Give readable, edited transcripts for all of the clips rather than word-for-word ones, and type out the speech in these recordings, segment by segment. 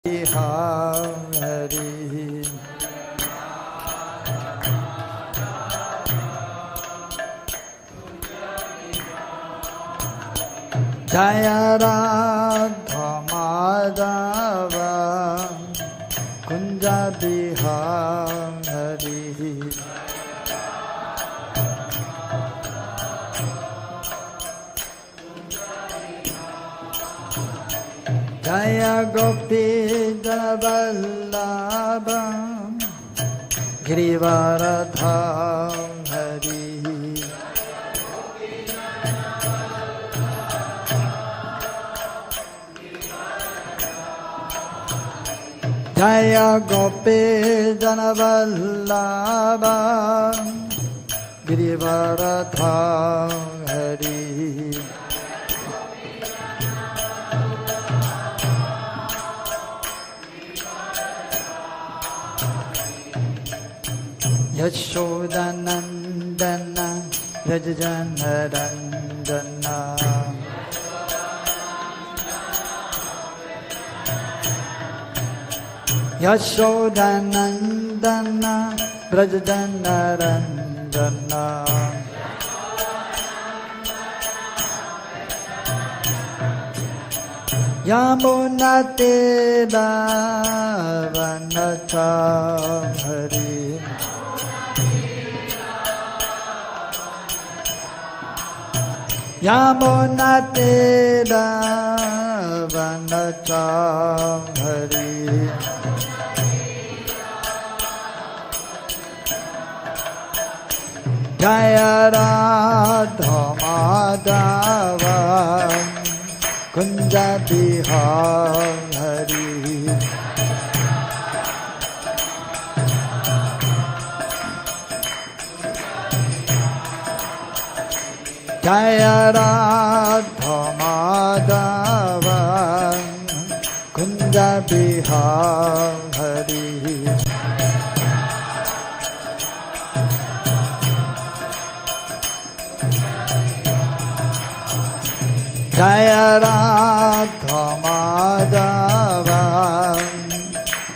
Hari Jaya Radha Madhava Kunja Bihari Jaya Gopi Vallabha Girivaradha Hari Jaya Gopi Vallabha Girivaradha Hari Yashodanandana Rajajanarandana Yashodanandana Rajajanarandana Yamunatira Vanachamhari Yamunatira Vanachamhari Jaya Radha Madhava Kunja Bihari Jaya Radha Madhava Kunja Bihari Jaya Radha Madhava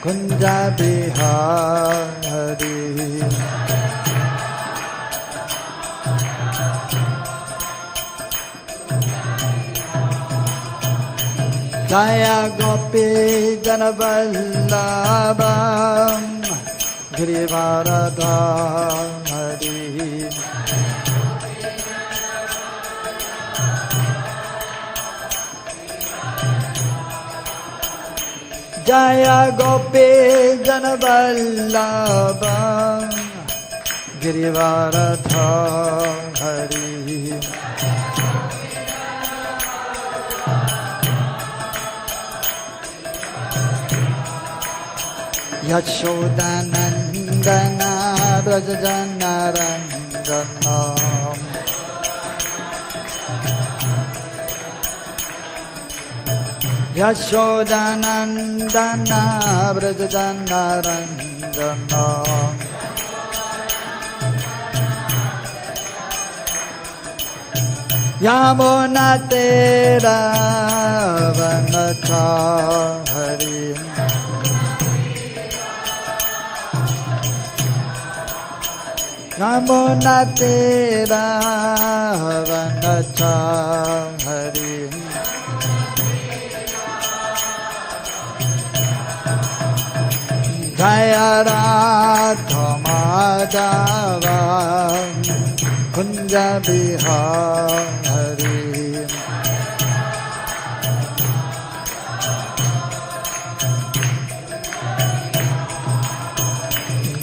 Kunja Bihari Jaya Gopi Vallabha Girivaradha Hari Jaya Gopi Vallabha Girivaradha Hari Yashodanandana Rajajanarandana Yashodanandana Rajajanarandana Yamunatira Vanachamhari Yamunatira Vanachamhari Jaya Radha Madhava Kunja Bihari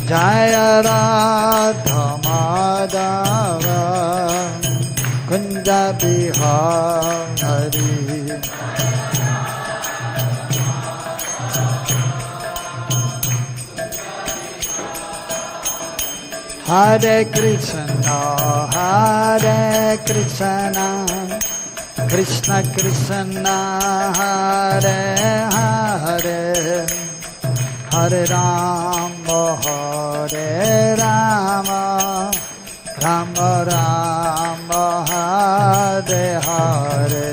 Jaya Radha Madhava Kunja Bihari Hare Krishna Krishna Krishna Hare Hare Hare Rama Hare Rama Rama Rama Hare Hare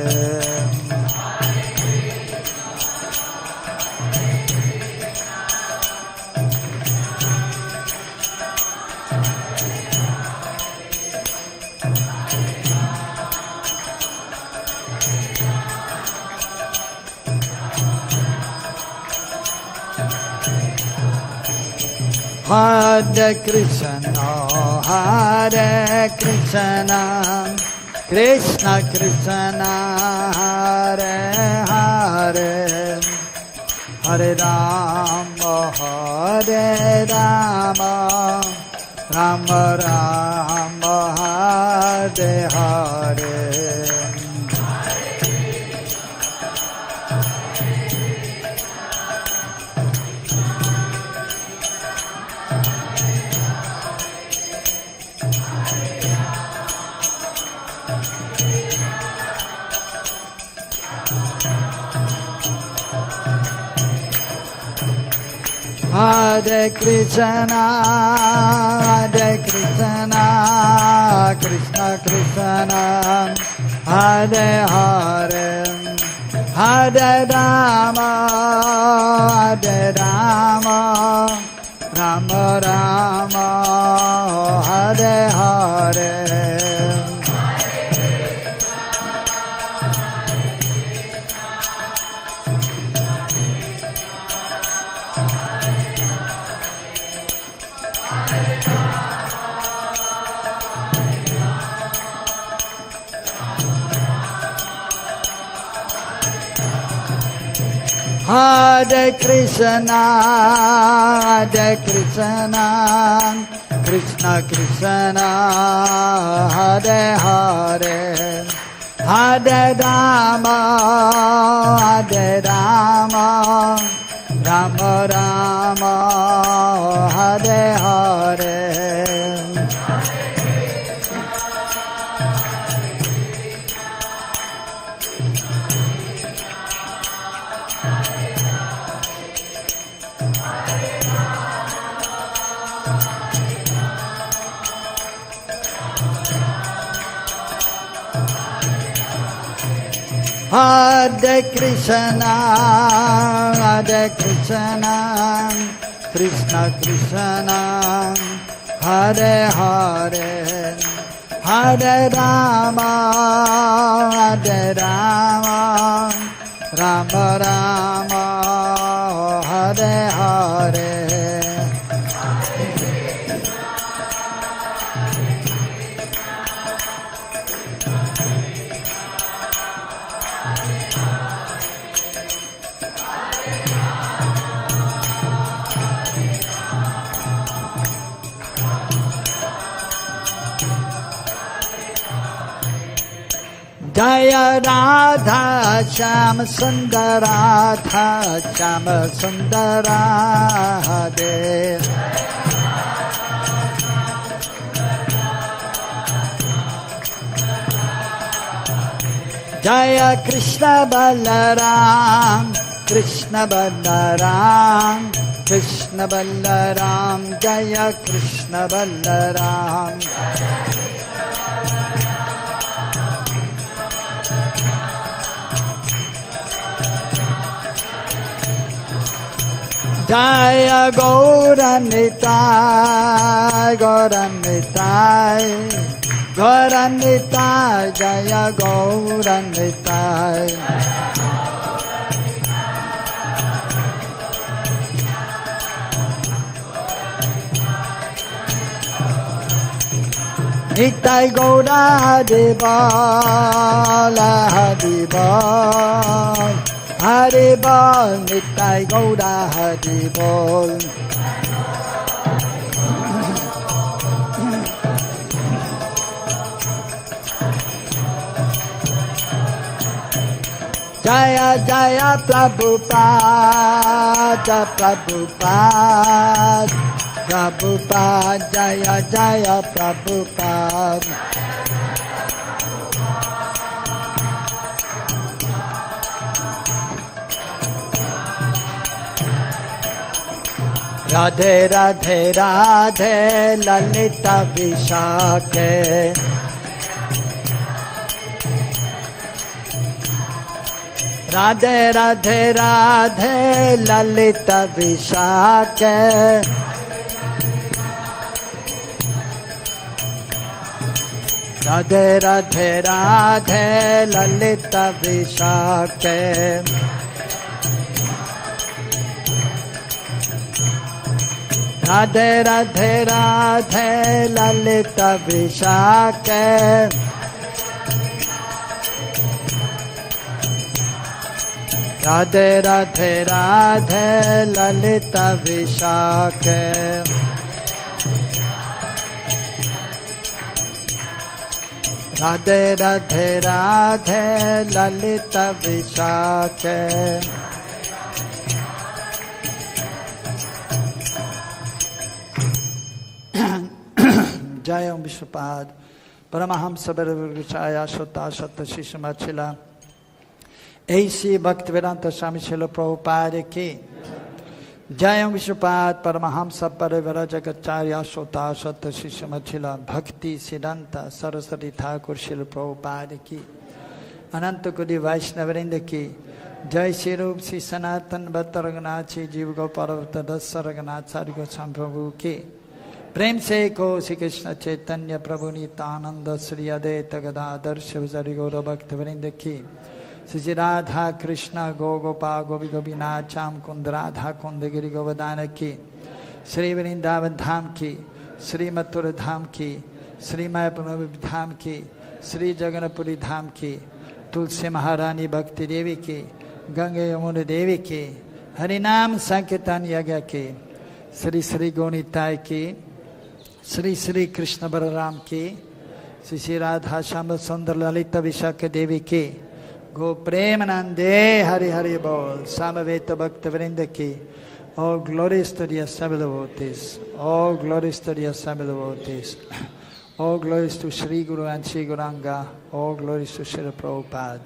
Hare Krishna, Hare Krishna, Krishna Krishna, Hare Hare, Hare Rama, Hare Rama, Rama Rama, Hare Hare. Hare Krishna, Hare Krishna, Krishna Krishna, Hare Hare, Hare Rama, Hare Rama, Rama Rama, Hare Hare. Hare Krishna, Hare Krishna, Krishna Krishna, Hare Hare, Hare Rama, Hare Rama, Rama Rama, Hare Hare. Hare Krishna, Hare Krishna, Krishna Krishna, Hare Hare, Hare Rama, Hare Rama, Rama Rama, Hare Hare. Jaya Radha Shama Sundara Radha Shama Sundara Dev. Jaya Krishna Balaram, Krishna Balaram, Krishna Balaram, Jaya Krishna Balaram. Jaya Gauranitai, Gauranitai, Gauranitai, Jaya Gauranitai. Nitai Gaura Hadibal, Hadibal, Hadibal, Nitai Gaura Hadibal. Jaya Jaya Prabhupada, Prabhupada, Prabhupada, Jaya Jaya Prabhupada. Radhe Radhe Radhe Lalita Vishakhe. Radhe Radhe Radhe Lalita Vishakhe. Radhe Radhe Radhe Lalita Vishakhe. Radhe Radhe Radhe Lalita Vishake. Radhe Radhe Radhe Lalita Vishake. Radhe Radhe Radhe Lalita Vishake. Jai Om Vishwapad Paramahamsa Bhagavata Sutta Satta Shishmachila A.C. Bhaktivedanta Swami Srila Prabhupada ki Jai Om Vishwapad Paramahamsa Bhagavata Sutta Satta Shishmachila Bhakti Siddhanta Saraswati Thakur Srila Prabhupada ki Ananta Kodi Vaishnavrinda ki Jai Shri Rup Shri Sanatan Bhatta Raghunath Shri Jiva Gopalavatta Dasa Raghunath Sari Goswami Prabhu ki प्रेम से को श्री कृष्ण चैतन्य प्रभु नित्यानंद श्री अद्वैत गदाधर शिवसरि गौर भक्त वृंद की श्री राधा कृष्ण गो गोपा गोपी गोपीनाथ श्याम कुंद राधा कुंद गिरि गोवर्धन की श्री वृंदावन धाम की श्री मथुरा धाम की श्री मायापुर धाम की श्री जगन्नाथपुरी धाम की तुलसी महारानी भक्ति देवी की गंगे यमुना देवी की हरिनाम संकीर्तन यज्ञ की श्री श्री गौनिताय की श्री श्री कृष्ण बलराम की श्री श्री राधा श्याम सुंदर ललिता विशाख देवी की गो प्रेमानंदे हरि हरि बोल समवेत भक्त वृंद की all glories to the assembled devotees, all glories to the assembled devotees, all glories to Sri Guru and Sri Gauranga, all glories to Srila Prabhupada.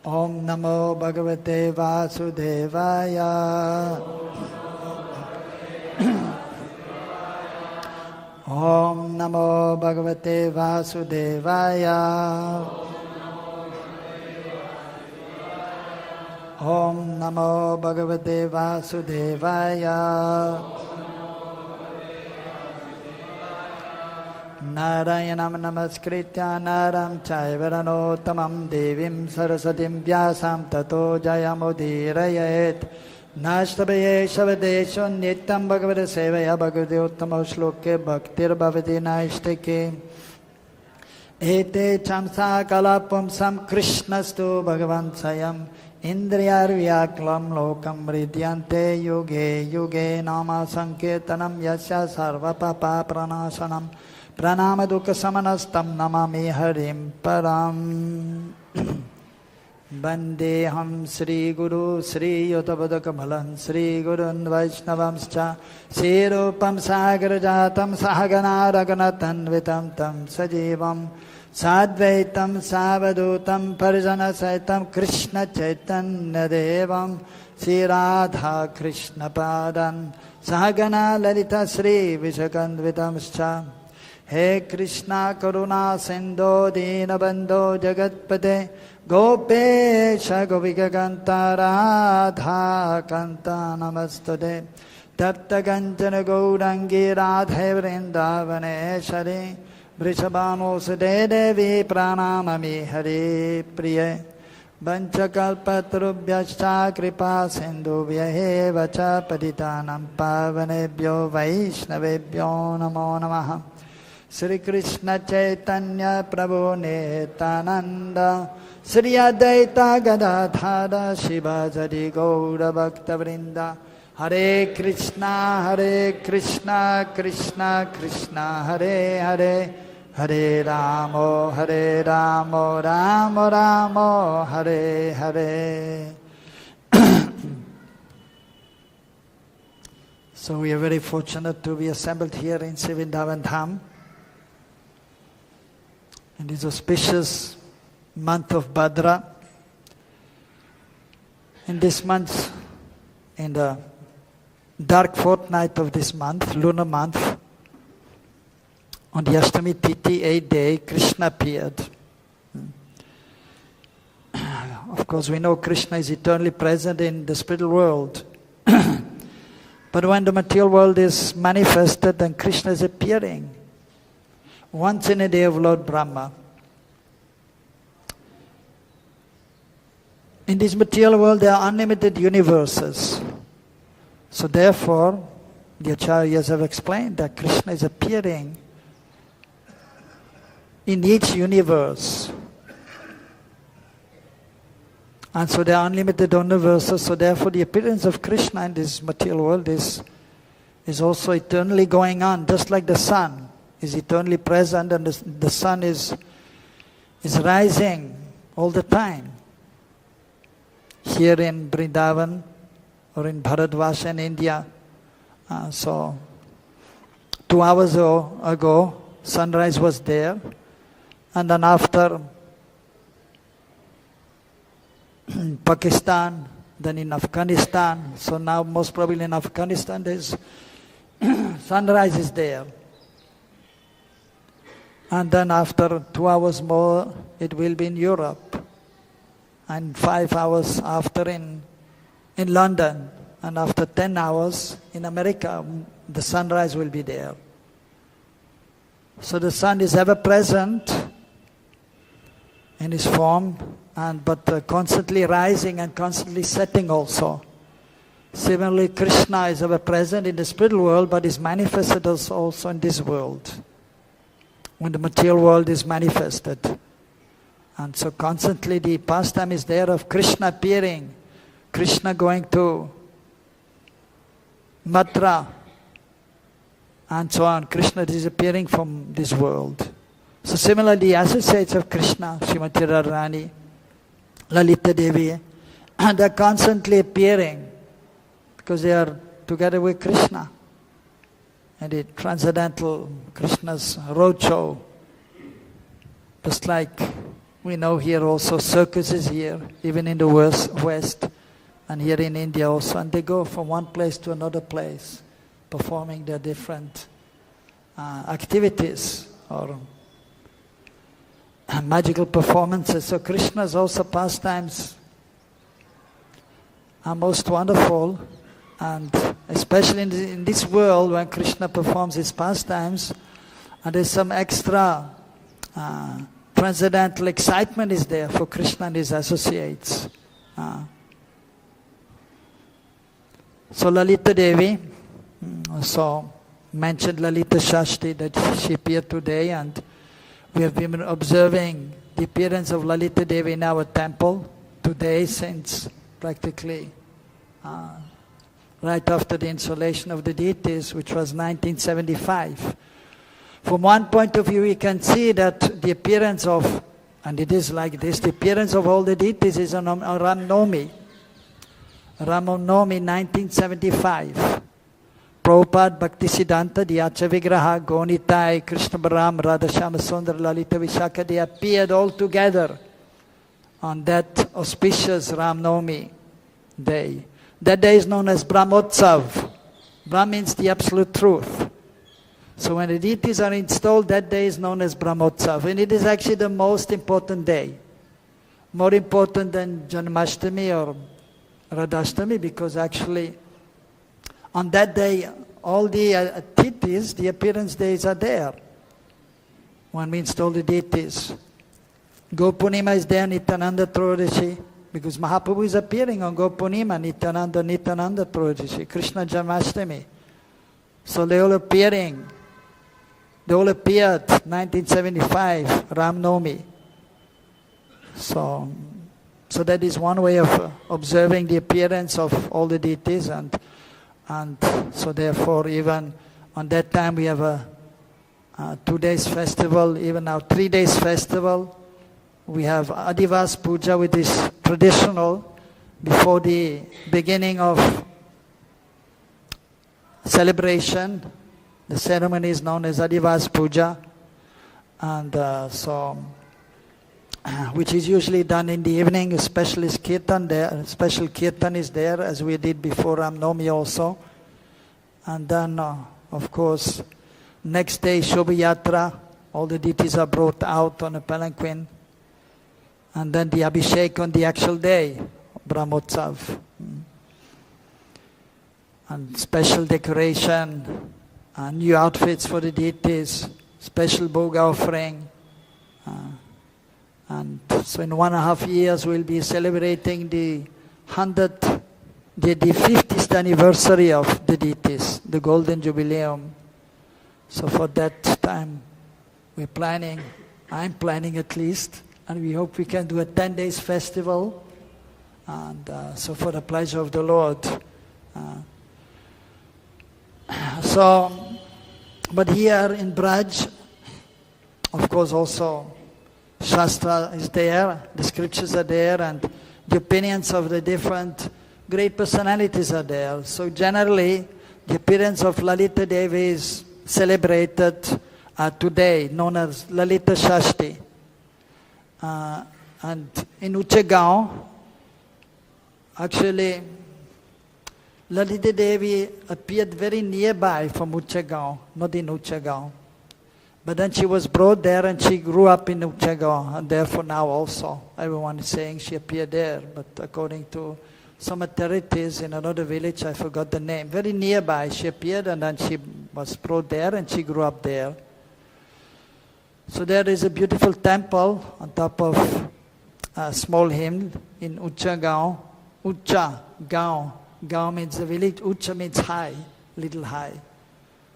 Om Namo Bhagavate Vasudevaya. Om Namo Bhagavate Vasudevaya. Om Namo Bhagavate Vasudevaya. Narayanam Namaskritya Naram Chaivaranottamam Devim Sarasatim Vyasam Tato Jayamudirayet. Nashtabaye Shavadesho Nityam Bhagavata Sevaya Bhagavate Uttama Shloke Bhaktir Bhavati Naishtake Ete Chamsa Kalapam Sam Krishnastu Bhagavan Sayam Indriyar Vyaklam Lokam Ridyante Yuge Yuge Nama Sankirtanam Yasya Sarva Papa Pranasanam Pranama Dukha Samanastam Namami Harim Param Vandeham Sri Guru Sri Yotabada Kamalan Sri Gurun Vaishnavamscha Sri Rupam Sagarajatam Sahagana Raganatan Vitam Tam Sajivam Sadvaitam Savadutam Parijana Saitam Krishna Chaitanya Devam Sri Radha Krishna Padan Sahagana Lalita Sri Vishakandvitamscha He Krishna Karuna Sindho Dina Bandho Jagatpate Gopesha Govika Kanta Radha Kanta Namastude Tapta Kanchana Gaurangi Radhe Vrindavaneshari Vrishabhamosade Devi Pranamami Hari Priye Vanchakalpatrubhyascha Kripa Sindhubhya Vacha Paditanam Pavanebhyo Vaishnavebhyo Namo Namaha Sri Krishna Chaitanya Prabhu Nityananda Sri Advaita Gadadhara Shivajari Gaura Bhakta Vrinda Hare Krishna Krishna Krishna Hare Hare Hare Ramo Ramo Ramo Hare Hare. So we are very fortunate to be assembled here in Vrindavan Dham. In this auspicious month of Bhadra. In this month, in the dark fortnight of this month, lunar month, on the Ashtami Tithi, 8th day, Krishna appeared. Of course, we know Krishna is eternally present in the spiritual world. But when the material world is manifested, then Krishna is appearing. Once in a day of Lord Brahma. In this material world, there are unlimited universes. So therefore, the acharyas have explained that Krishna is appearing in each universe. And so there are unlimited universes, so therefore the appearance of Krishna in this material world is also eternally going on, just like the sun is eternally present, and the sun is rising all the time. Here in Vrindavan or in Bharatvarsha in India, so 2 hours ago, sunrise was there, and then after Pakistan, then in Afghanistan, so now most probably in Afghanistan there's sunrise is there. And then after 2 hours more, it will be in Europe. And 5 hours after in London. And after 10 hours in America, the sunrise will be there. So the sun is ever present in its form, but constantly rising and constantly setting also. Similarly, Krishna is ever present in the spiritual world, but is manifested also in this world, when the material world is manifested. And so constantly the pastime is there of Krishna appearing, Krishna going to Mathura, and so on. Krishna is appearing from this world. So similarly, the associates of Krishna, Srimati Radharani, Lalita Devi, and they're constantly appearing because they are together with Krishna. And the transcendental Krishna's roadshow, just like we know here also circuses here, even in the West, and here in India also, and they go from one place to another place, performing their different activities or magical performances. So Krishna's also pastimes are most wonderful, and especially in this world when Krishna performs his pastimes, and there's some extra transcendental excitement is there for Krishna and his associates. So Lalita Devi, so mentioned Lalita Shashti, that she appeared today, and we have been observing the appearance of Lalita Devi in our temple today since practically right after the installation of the deities, which was 1975. From one point of view, we can see that the appearance of, and it is like this, the appearance of all the deities is on Ram Navami. Ram Navami 1975. Prabhupada, Bhaktisiddhanta, Dhyacha Vigraha, Gonitai, Krishna Balaram, Radhashama Sundara, Lalita Vishaka, they appeared all together on that auspicious Ram Navami day. That day is known as Brahmotsav. Brahm means the absolute truth. So when the deities are installed, that day is known as Brahmotsav. And it is actually the most important day. More important than Janmashtami or Radhashtami, because actually on that day, all the titis, the appearance days are there. When we install the deities. Gopurnima is there, Nityananda Trodashi, because Mahaprabhu is appearing on Gopurnima, Nityananda Trodashi, Krishna Janmashtami. So they all appearing. They all appeared 1975, Ram Navami. So that is one way of observing the appearance of all the deities, and so therefore even on that time we have a 2 days festival, even now 3 days festival. We have Adivas Puja, which is traditional before the beginning of celebration. The ceremony is known as Adivas Puja, and which is usually done in the evening. A specialist kirtan there, special kirtan is there, as we did before Ram Navami also. And then, of course, next day Shobha Yatra, all the deities are brought out on a palanquin, and then the Abhishek on the actual day, Brahmotsav, and special decoration. New outfits for the deities, special bhoga offering, And so in 1.5 years we'll be celebrating the 50th anniversary of the deities, the Golden Jubileum. So for that time we're planning, I'm planning at least, and we hope we can do a 10 days festival. And so for the pleasure of the Lord. But here in Braj, of course also Shastra is there, the scriptures are there, and the opinions of the different great personalities are there. So generally, the appearance of Lalita Devi is celebrated today, known as Lalita Shashti. And in Uchagaon, actually, Lalita Devi appeared very nearby from Uchagaon, not in Uchagaon. But then she was brought there and she grew up in Uchagaon, and therefore now also everyone is saying she appeared there. But according to some authorities in another village, I forgot the name, very nearby she appeared, and then she was brought there and she grew up there. So there is a beautiful temple on top of a small hill in Uchagaon. Uchagaon. Gaon means the village, Ucha means high, little high.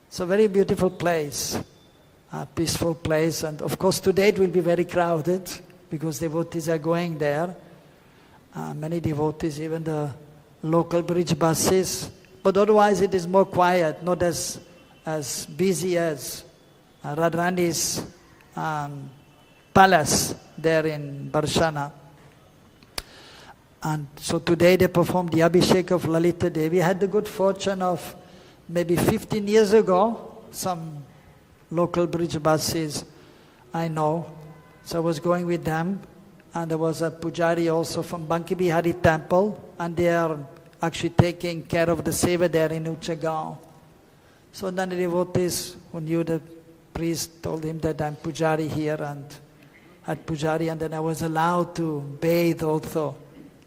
So very beautiful place, a peaceful place. And of course today it will be very crowded because devotees are going there. Many devotees, even the local bridge buses. But otherwise it is more quiet, not as busy as Radharani's palace there in Barshana. And so today they performed the Abhishek of Lalita Devi. I had the good fortune of maybe 15 years ago, some local bridge buses I know. So I was going with them, and there was a pujari also from Banki Bihari temple, and they are actually taking care of the seva there in Uchagaon. So then the devotees who knew the priest told him that I'm pujari here, and had pujari, and then I was allowed to bathe also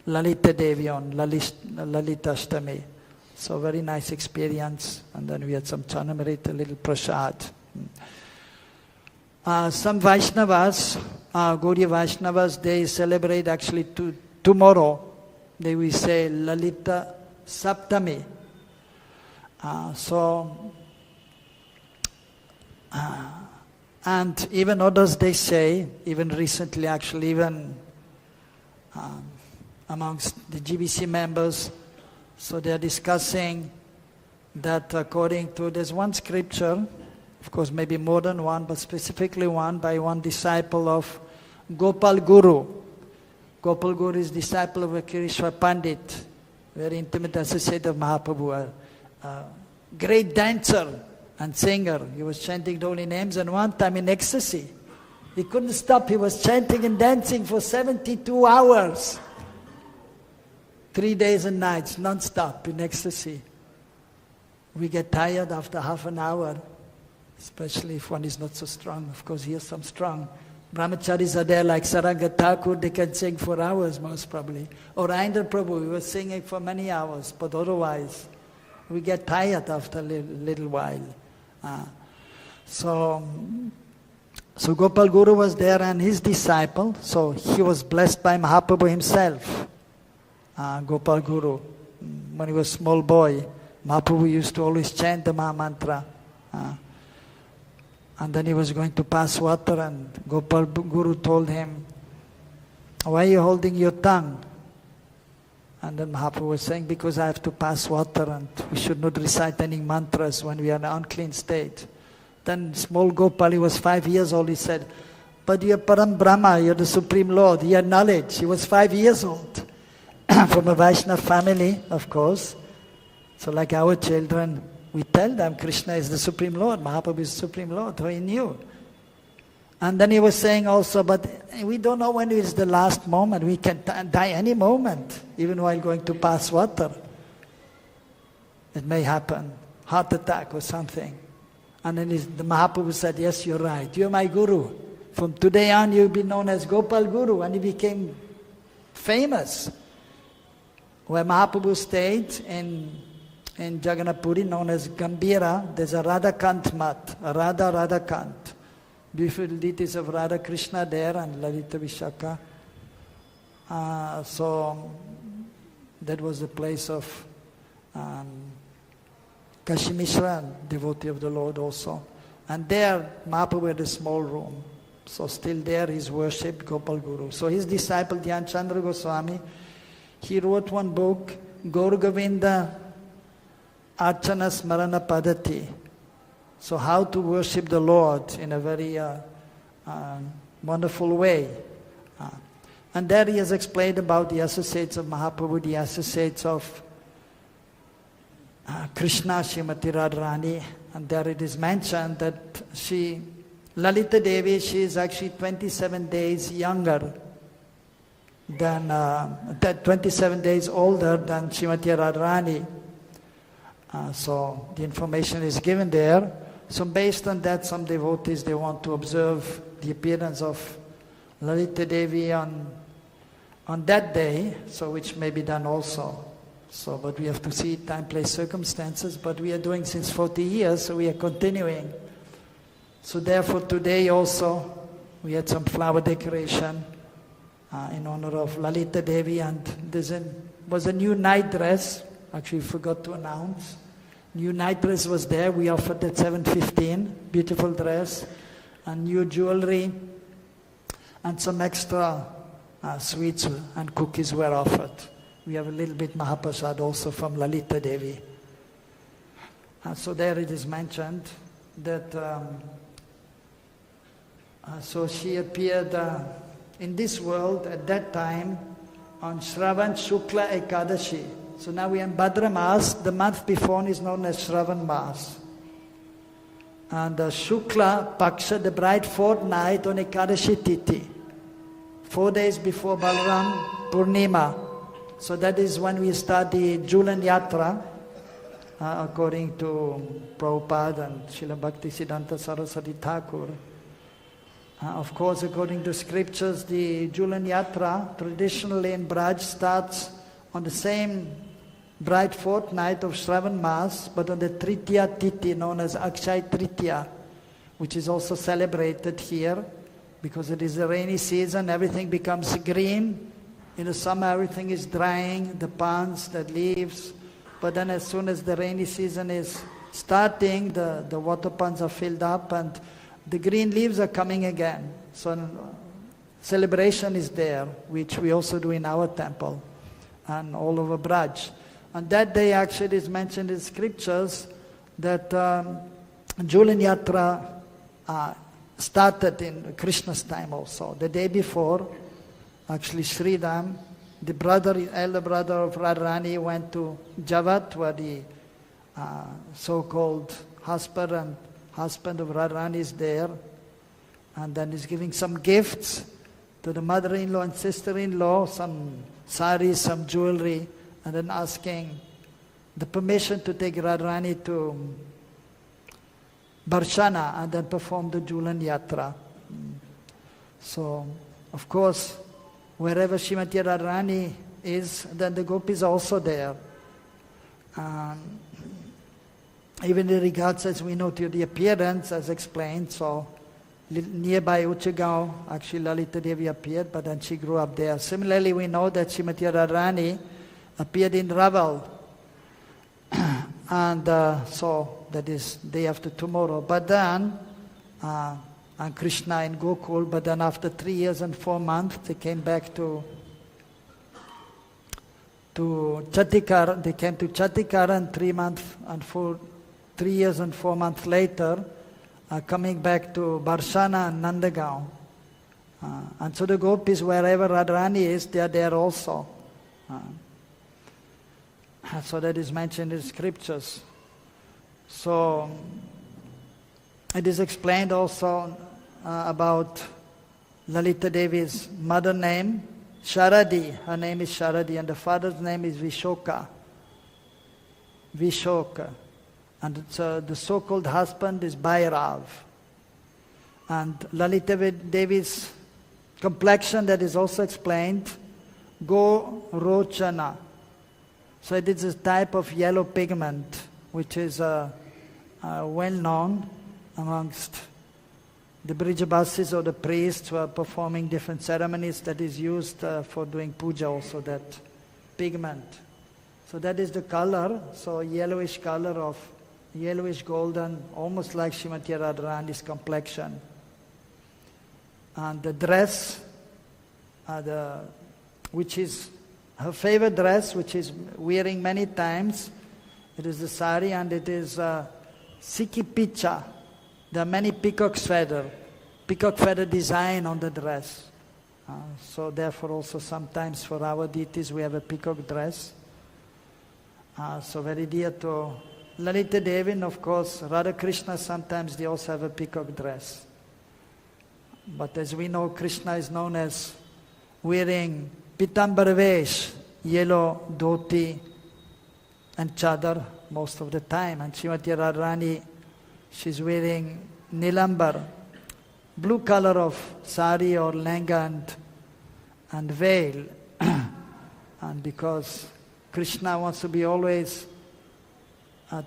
Lalita Devi on Lalita Ashtami. So very nice experience. And then we had some Chanamarit, a little prasad. Some Vaishnavas, Gaudiya Vaishnavas, they celebrate actually tomorrow. They will say Lalita Saptami. And even others they say, even recently actually, even amongst the GBC members, so they are discussing that according to, there's one scripture, of course maybe more than one, but specifically one by one disciple of Gopal Guru. Gopal Guru is disciple of Kirishwar Pandit, very intimate associate of Mahaprabhu, a great dancer and singer. He was chanting the holy names, and one time in ecstasy, he couldn't stop, he was chanting and dancing for 72 hours. 3 days and nights, non-stop in ecstasy. We get tired after half an hour, especially if one is not so strong. Of course, here's some strong. Brahmacharis are there like Saranga Thakur, they can sing for hours most probably. Or Indra Prabhu, we were singing for many hours, but otherwise, we get tired after a little while. So Gopal Guru was there and his disciple, so he was blessed by Mahaprabhu himself. Gopal Guru, when he was a small boy, Mahaprabhu used to always chant the Maha Mantra. And then he was going to pass water, and Gopal Guru told him, "Why are you holding your tongue?" And then Mahaprabhu was saying, "Because I have to pass water, and we should not recite any mantras when we are in an unclean state." Then small Gopal, he was 5 years old, he said, "But you are Param Brahma, you are the Supreme Lord, you have knowledge." He was 5 years old. From a Vaishnava family, of course. So like our children, we tell them Krishna is the Supreme Lord, Mahaprabhu is the Supreme Lord, so he knew. And then he was saying also, but we don't know when is the last moment. We can die any moment, even while going to pass water. It may happen, heart attack or something. And then the Mahaprabhu said, "Yes, you're right. You're my Guru. From today on, you'll be known as Gopal Guru." And he became famous. Where Mahaprabhu stayed in Jagannath Puri, known as Gambhira, there's a Radhakant Mat, a Radha Radhakant. beautiful deities of Radha Krishna there and Lalita Vishaka. So that was the place of Kashi Mishra, devotee of the Lord also. And there Mahaprabhu had a small room. So still there he's worshipped Gopal Guru. So his disciple Dhyan Chandra Goswami, he wrote one book, Gaur Govinda Archana Smarana Padati. So how to worship the Lord in a very wonderful way. And there he has explained about the associates of Mahaprabhu, the associates of Krishna, Srimati Radharani. And there it is mentioned that Lalita Devi, she is actually 27 days younger than, 27 days older than Srimati Radharani. So the information is given there. So based on that, some devotees, they want to observe the appearance of Lalita Devi on that day, so which may be done also. So, but we have to see time, place, circumstances, but we are doing since 40 years, so we are continuing. So therefore today also, we had some flower decoration in honor of Lalita Devi, and there was a new night dress, actually forgot to announce. New night dress was there, we offered at 7:15, beautiful dress, and new jewelry, and some extra sweets and cookies were offered. We have a little bit Mahaprasad also from Lalita Devi. So there it is mentioned that, so she appeared in this world at that time on Shravan Shukla Ekadashi. So now we are in Bhadra Mas. The month before is known as Shravan Mas. And Shukla Paksha, the bright fortnight on Ekadashi Titi. 4 days before Balaram Purnima. So that is when we start the Julan Yatra, according to Prabhupada and Srila Bhaktisiddhanta Saraswati Thakur. Of course, according to scriptures, the Julan Yatra traditionally in Braj starts on the same bright fortnight of Shravan Mas, but on the Tritiya Titi, known as Akshay Tritiya, which is also celebrated here, because it is a rainy season, everything becomes green. In the summer, everything is drying, the ponds, the leaves. But then as soon as the rainy season is starting, the water ponds are filled up and the green leaves are coming again. So celebration is there, which we also do in our temple and all over Braj. And that day actually it is mentioned in scriptures that Julan Yatra started in Krishna's time also. The day before, actually Sridham, the elder brother of Radharani, went to Javat, where the so-called husband of Radharani is there, and then he's giving some gifts to the mother-in-law and sister-in-law, some saris, some jewelry, and then asking the permission to take Radharani to Barshana and then perform the Julan Yatra. So, of course, wherever Srimati Radharani is, then the gopis are also there. Even in regards, as we know, to the appearance, as explained, so nearby Uchagaon, actually Lalita Devi appeared, but then she grew up there. Similarly, we know that Srimati Radharani appeared in Raval, and so that is day after tomorrow. But then, and Krishna in Gokul, but then after 3 years and 4 months, they came back to Chatikara. They came to Chatikara, and 3 years and 4 months later, coming back to Barshana and Nandagaon. And so the gopis, wherever Radharani is, they are there also. So that is mentioned in scriptures. So it is explained also about Lalita Devi's mother name, Sharadi. Her name is Sharadi, and the father's name is Vishoka. And the so-called husband is Bhairav. And Lalita Devi's complexion, that is also explained, Go Rochana. So it is a type of yellow pigment which is well known amongst the Brijabasis or the priests who are performing different ceremonies, that is used for doing puja also, that pigment. So that is the color, so yellowish color of yellowish golden, almost like Srimati Radharani's complexion. And the dress, which is her favorite dress, which is wearing many times, it is the sari, and it is Sikhi Picha. There are many peacock feather design on the dress. So therefore also sometimes for our deities we have a peacock dress. So very dear to Lalita Devi, and of course Radha Krishna, sometimes they also have a peacock dress. But as we know, Krishna is known as wearing Pitambar Vesh, yellow dhoti and chadar most of the time. And Srimati Radharani, she's wearing Nilambar, blue color of sari or lenga and veil. And because Krishna wants to be always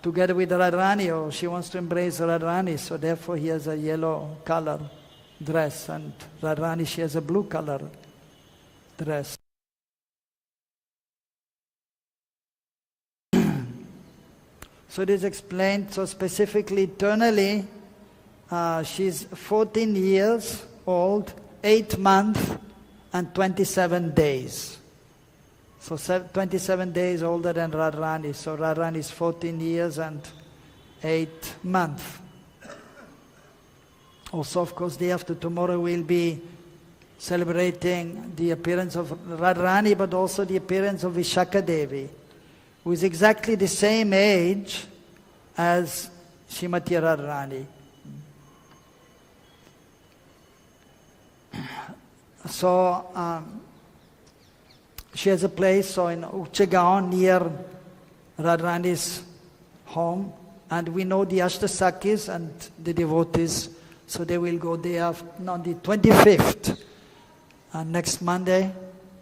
together with Radharani, or she wants to embrace Radharani, so therefore he has a yellow color dress, and Radharani, she has a blue color dress. So it is explained, so specifically eternally, she's 14 years old, 8 months and 27 days. So 27 days older than Radharani. So Radharani is 14 years and 8 months. Also, of course, day after tomorrow we'll be celebrating the appearance of Radharani, but also the appearance of Vishakha Devi, who is exactly the same age as Srimati Radharani. So she has a place so in Uchagaon near Radharani's home, and we know the Sakhis and the devotees, so they will go there on the 25th. Next Monday,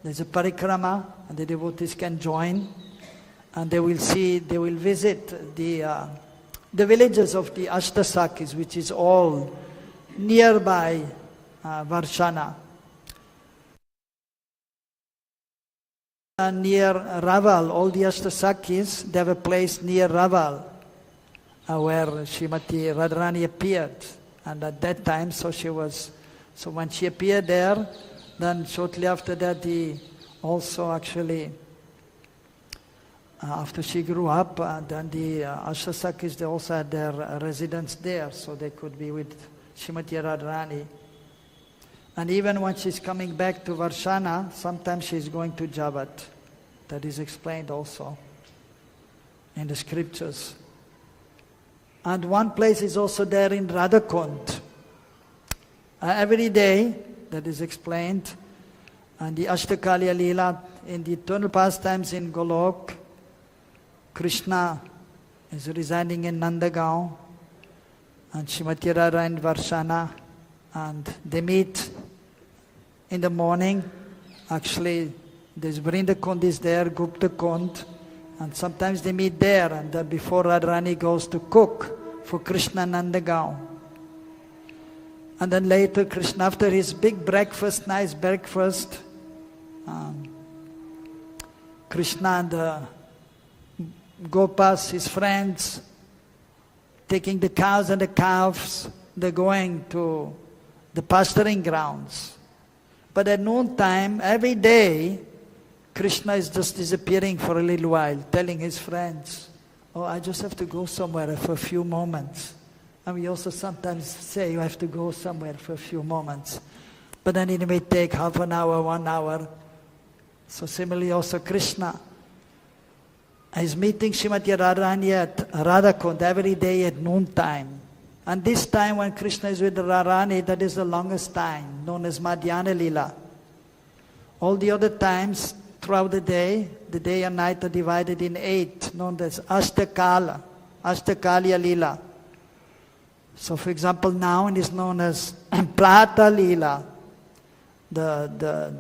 there's a parikrama, and the devotees can join, and they will visit the villages of the Sakhis, which is all nearby Varshana. Near Raval, all the Sakhis, they have a place near Raval where Srimati Radharani appeared. And at that time, so when she appeared there, then shortly after that, he also actually, after she grew up, then the Ashtasakis, they also had their residence there, so they could be with Srimati Radharani. And even when she's coming back to Varshana, sometimes she's going to Jabat. That is explained also in the scriptures. And one place is also there in Radhakund. Every day, that is explained, and the Ashtakaliya Leela, in the eternal pastimes in Golok, Krishna is residing in Nandagaon, and Srimati Radha in Varshana, and they meet in the morning. Actually, there's Vrindakund is there, Gupta Kund, and sometimes they meet there, and before Radharani goes to cook for Krishna Nandagaon. And then later Krishna, after his big breakfast, nice breakfast, Krishna and the Gopas, his friends, taking the cows and the calves, they're going to the pasturing grounds. But at noontime, every day, Krishna is just disappearing for a little while, telling his friends, oh, I just have to go somewhere for a few moments. And we also sometimes say you have to go somewhere for a few moments. But then it may take half an hour, 1 hour. So similarly also Krishna is meeting Srimati Radharani at Radhakund every day at noontime. And this time when Krishna is with Radharani, that is the longest time, known as Madhyana Lila. All the other times throughout the day and night are divided in 8, known as Ashtakala, Ashtakaliya Lila. So for example, now it is known as Prata Lila. The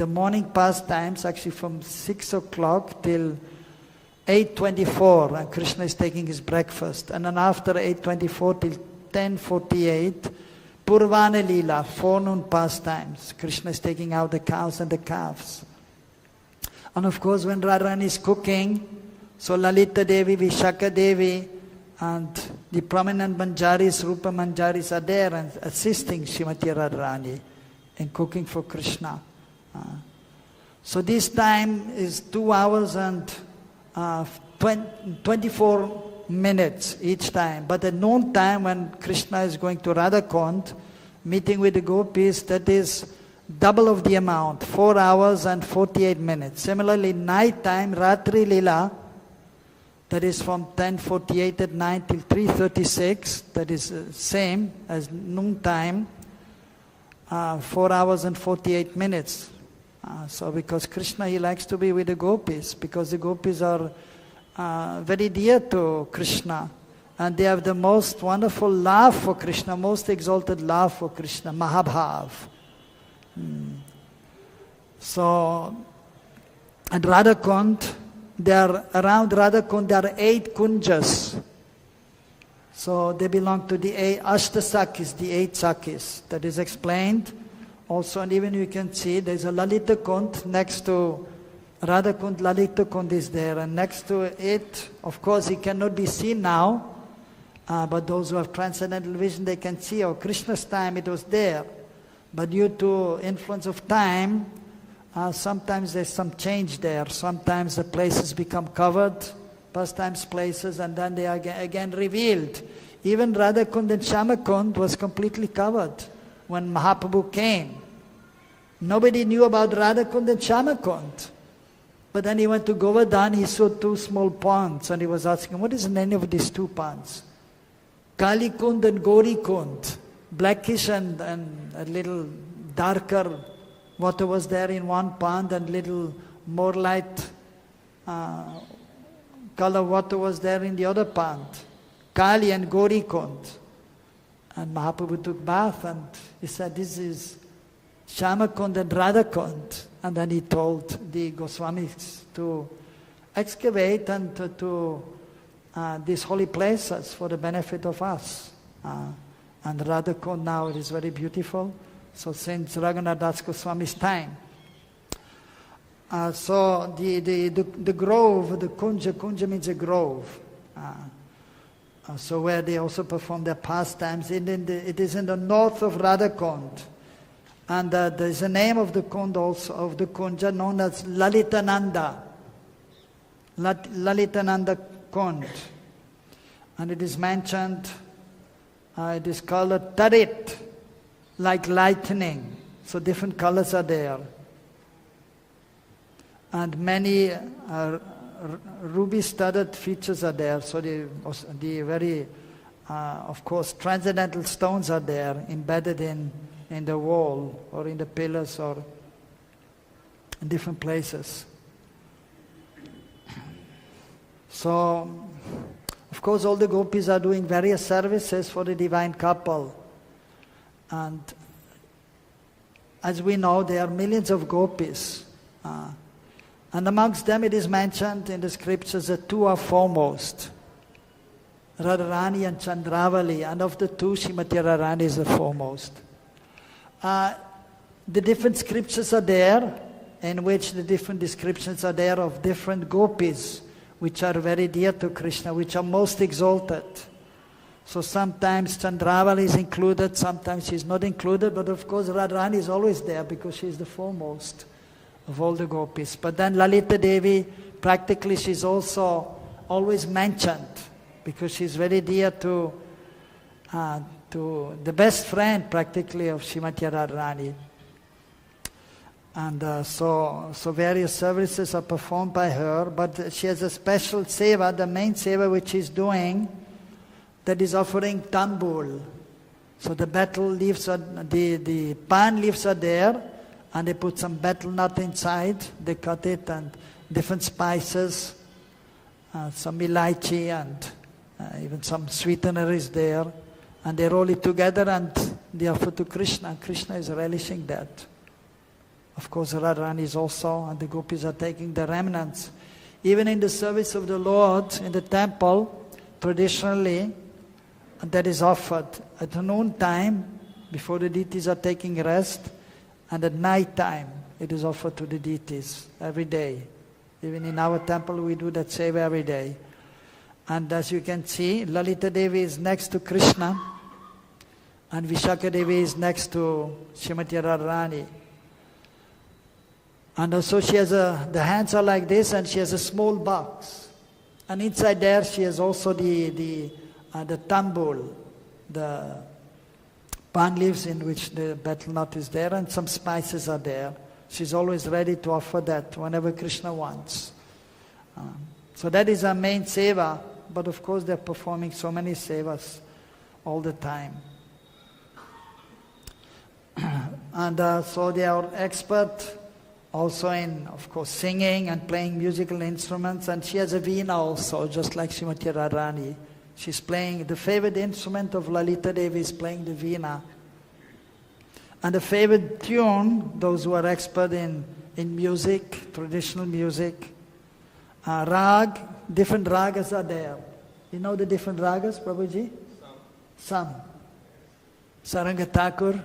morning pastimes, actually from 6 o'clock till 8:24, and Krishna is taking his breakfast. And then after 8:24 till 10:48, Purvana Leela, forenoon pastimes. Krishna is taking out the cows and the calves. And of course, when Radharani is cooking, so Lalita Devi, Vishaka Devi, and the prominent manjaris, Rupa manjaris are there and assisting Srimati Radharani in cooking for Krishna. So this time is 2 hours and 24 minutes each time. But at noon time, when Krishna is going to Radhakund, meeting with the gopis, that is double of the amount, 4 hours and 48 minutes. Similarly, night time, Ratri Lila, that is from 10:48 at night till 3:36, that is same as noon time, 4 hours and 48 minutes. So because Krishna, he likes to be with the gopis, because the gopis are very dear to Krishna, and they have the most wonderful love for Krishna, most exalted love for Krishna, Mahabhav. So at Radhakund, around Radhakund there are 8 kunjas. So they belong to the 8 Ashtasakis, the 8 Sakis. That is explained also, and even you can see there's a Lalita Kund next to Radhakund. Lalita Kund is there, and next to it, of course, it cannot be seen now, but those who have transcendental vision, they can see. Oh, Krishna's time it was there, but due to influence of time, sometimes there's some change there. Sometimes the places become covered, pastimes places, and then they are again revealed. Even Radhakund and Shyamakund was completely covered when Mahaprabhu came. Nobody knew about Radhakund and Shyamakund. But then he went to Govardhan, he saw 2 small ponds, and he was asking, what is the name of these 2 ponds? Kali Kund and Gauri Kund. Blackish and a little darker water was there in one pond, and little more light color water was there in the other pond. Kali and Gauri Kund. And Mahaprabhu took bath, and he said, this is Shyamakund and Radhakund. And then he told the Goswamis to excavate and to these holy places for the benefit of us. And Radhakund now it is very beautiful. So since Raghunath Das Goswami's time. So the grove, the kunja means a grove. So where they also perform their pastimes, it is in the north of Radhakund. And there is a name of the kund also, of the kunja, known as Lalitananda. Lalitananda Kund. And it is mentioned, it is called tarit, like lightning. So different colors are there. And many ruby-studded features are there. So the very, of course, transcendental stones are there, embedded in the wall or in the pillars or in different places. So, of course, all the gopis are doing various services for the divine couple. And as we know, there are millions of gopis. And amongst them it is mentioned in the scriptures that 2 are foremost. Radharani and Chandravali. And of the 2, Srimati Radharani is the foremost. The different scriptures are there, in which the different descriptions are there of different gopis, which are very dear to Krishna, which are most exalted. So sometimes Chandravali is included, sometimes she is not included, but of course Radharani is always there because she is the foremost of all the gopis. But then Lalita Devi, practically she is also always mentioned because she is very dear to the best friend practically of Srimati Radharani. And so various services are performed by her, but she has a special seva, the main seva which she's doing, that is offering tambul. So the betel leaves are, the pan leaves are there, and they put some betel nut inside, they cut it, and different spices, some ilaichi, and even some sweetener is there. And they roll it together and they offer to Krishna. And Krishna is relishing that. Of course, Radharani is also, and the gopis are taking the remnants. Even in the service of the Lord in the temple, traditionally, that is offered at noon time. before the deities are taking rest, and at night time it is offered to the deities every day. Even in our temple we do that seva every day. And as you can see, Lalita Devi is next to Krishna, and Vishaka Devi is next to Srimati Radharani. And also she has the hands are like this, and she has a small box. And inside there she has also the tambul, the palm leaves in which the betel nut is there, and some spices are there. She's always ready to offer that whenever Krishna wants. So that is our main seva, but of course they're performing so many sevas all the time. And so they are expert also in, of course, singing and playing musical instruments, and she has a veena also, just like Srimati Radharani. She's playing, the favorite instrument of Lalita Devi is playing the veena. And the favorite tune, those who are expert in music, traditional music, rag, different ragas are there. You know the different ragas, Prabhuji? Some. Saranga Thakur.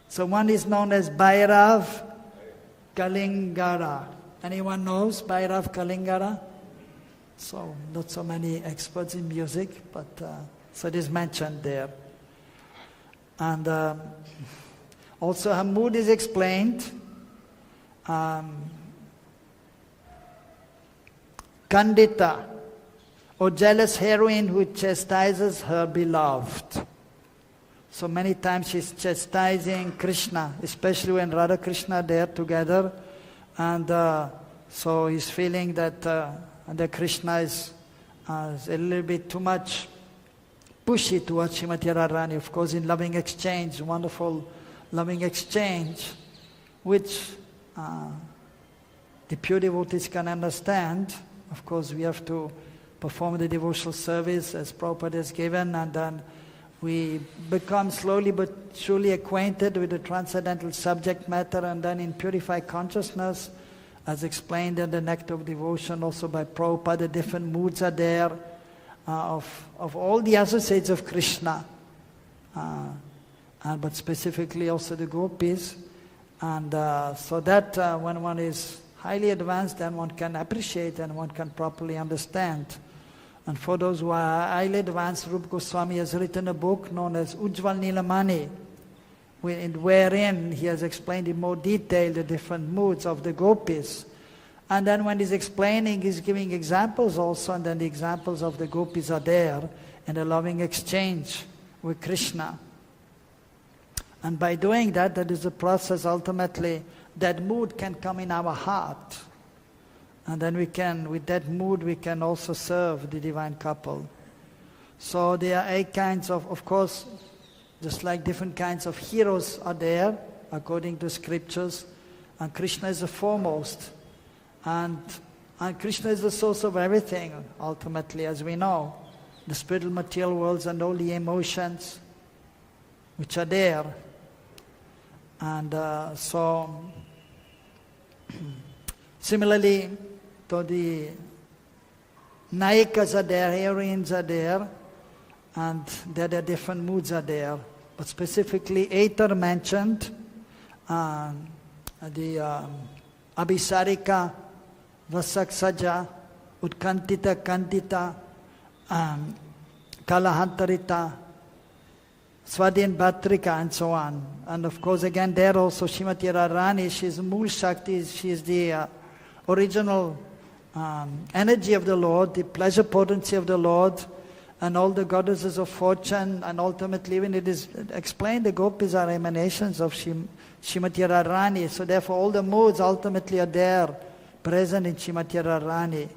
So one is known as Bhairav Kalingara. Anyone knows Bhairav Kalingara? So not so many experts in music, but so it is mentioned there. And also her mood is explained. Kandita, or jealous heroine who chastises her beloved. So many times she's chastising Krishna, especially when Radha Krishna are there together. And so he's feeling that Krishna is a little bit too much pushy towards Srimati Radharani. Of course, in loving exchange, wonderful loving exchange, which the pure devotees can understand. Of course, we have to perform the devotional service as Prabhupada has given, and then we become slowly but surely acquainted with the transcendental subject matter, and then in purified consciousness, as explained in the Nectar of Devotion also by Prabhupada, the different moods are there of all the associates of Krishna, but specifically also the gopis. And so that when one is highly advanced, then one can appreciate and one can properly understand. And for those who are highly advanced, Rupa Goswami has written a book known as Ujjwal Nilamani, wherein he has explained in more detail the different moods of the gopis. And then when he's explaining, he's giving examples also, and then the examples of the gopis are there in a loving exchange with Krishna. And by doing that, that is the process ultimately, that mood can come in our heart. And then we can, with that mood, we can also serve the divine couple. So there are 8 kinds of course, just like different kinds of heroes are there, according to scriptures, and Krishna is the foremost. And Krishna is the source of everything, ultimately, as we know. The spiritual material worlds and all the emotions which are there. And so, similarly, so the nayikas are there, heroines are there, and there are different moods are there. But specifically, 8 are mentioned. The Abhisarika, Vasaksaja, Utkantita, Kantita, Kalahantarita, Swadhin Bhatrika, and so on. And of course, again, there also Srimati Radharani, she's Mool Shakti, she's the original energy of the Lord, the pleasure potency of the Lord, and all the goddesses of fortune, and ultimately even it is explained the gopis are emanations of Srimati Radharani. So therefore all the moods ultimately are there, present in Srimati Radharani.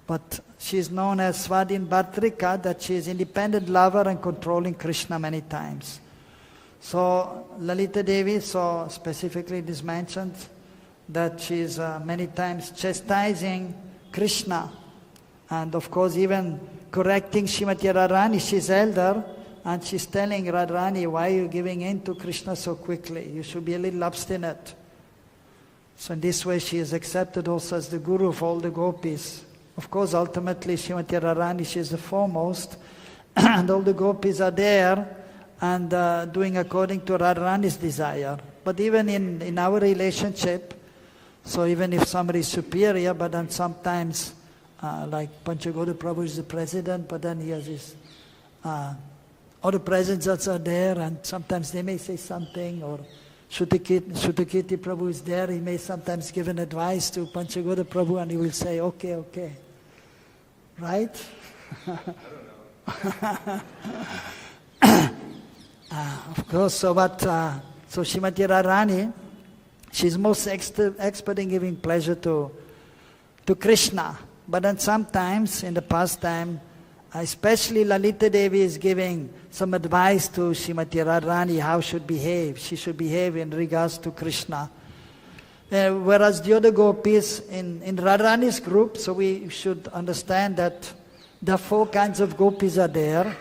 But she is known as Swadhin Bhatrika, that she is independent lover and controlling Krishna many times. So Lalita Devi, so specifically it is mentioned that she is many times chastising Krishna, and of course even correcting Srimati Radharani. She's elder, and she's telling Radharani, why are you giving in to Krishna so quickly? You should be a little obstinate. So in this way she is accepted also as the guru of all the gopis. Of course, ultimately Srimati Radharani, she is the foremost, and all the gopis are there and doing according to Radharani's desire. But even in our relationship, so even if somebody is superior, but then sometimes, like Panchagoda Prabhu is the president, but then he has his other presidents are there, and sometimes they may say something, or Shutakirti Prabhu is there, he may sometimes give an advice to Panchagoda Prabhu, and he will say, okay, okay. Right? Of course, so Srimati Radharani, she's most expert in giving pleasure to Krishna. But then sometimes in the pastime, especially Lalita Devi is giving some advice to Srimati Radharani how she should behave in regards to Krishna. Whereas the other gopis in Radharani's group, so we should understand that the 4 kinds of gopis are there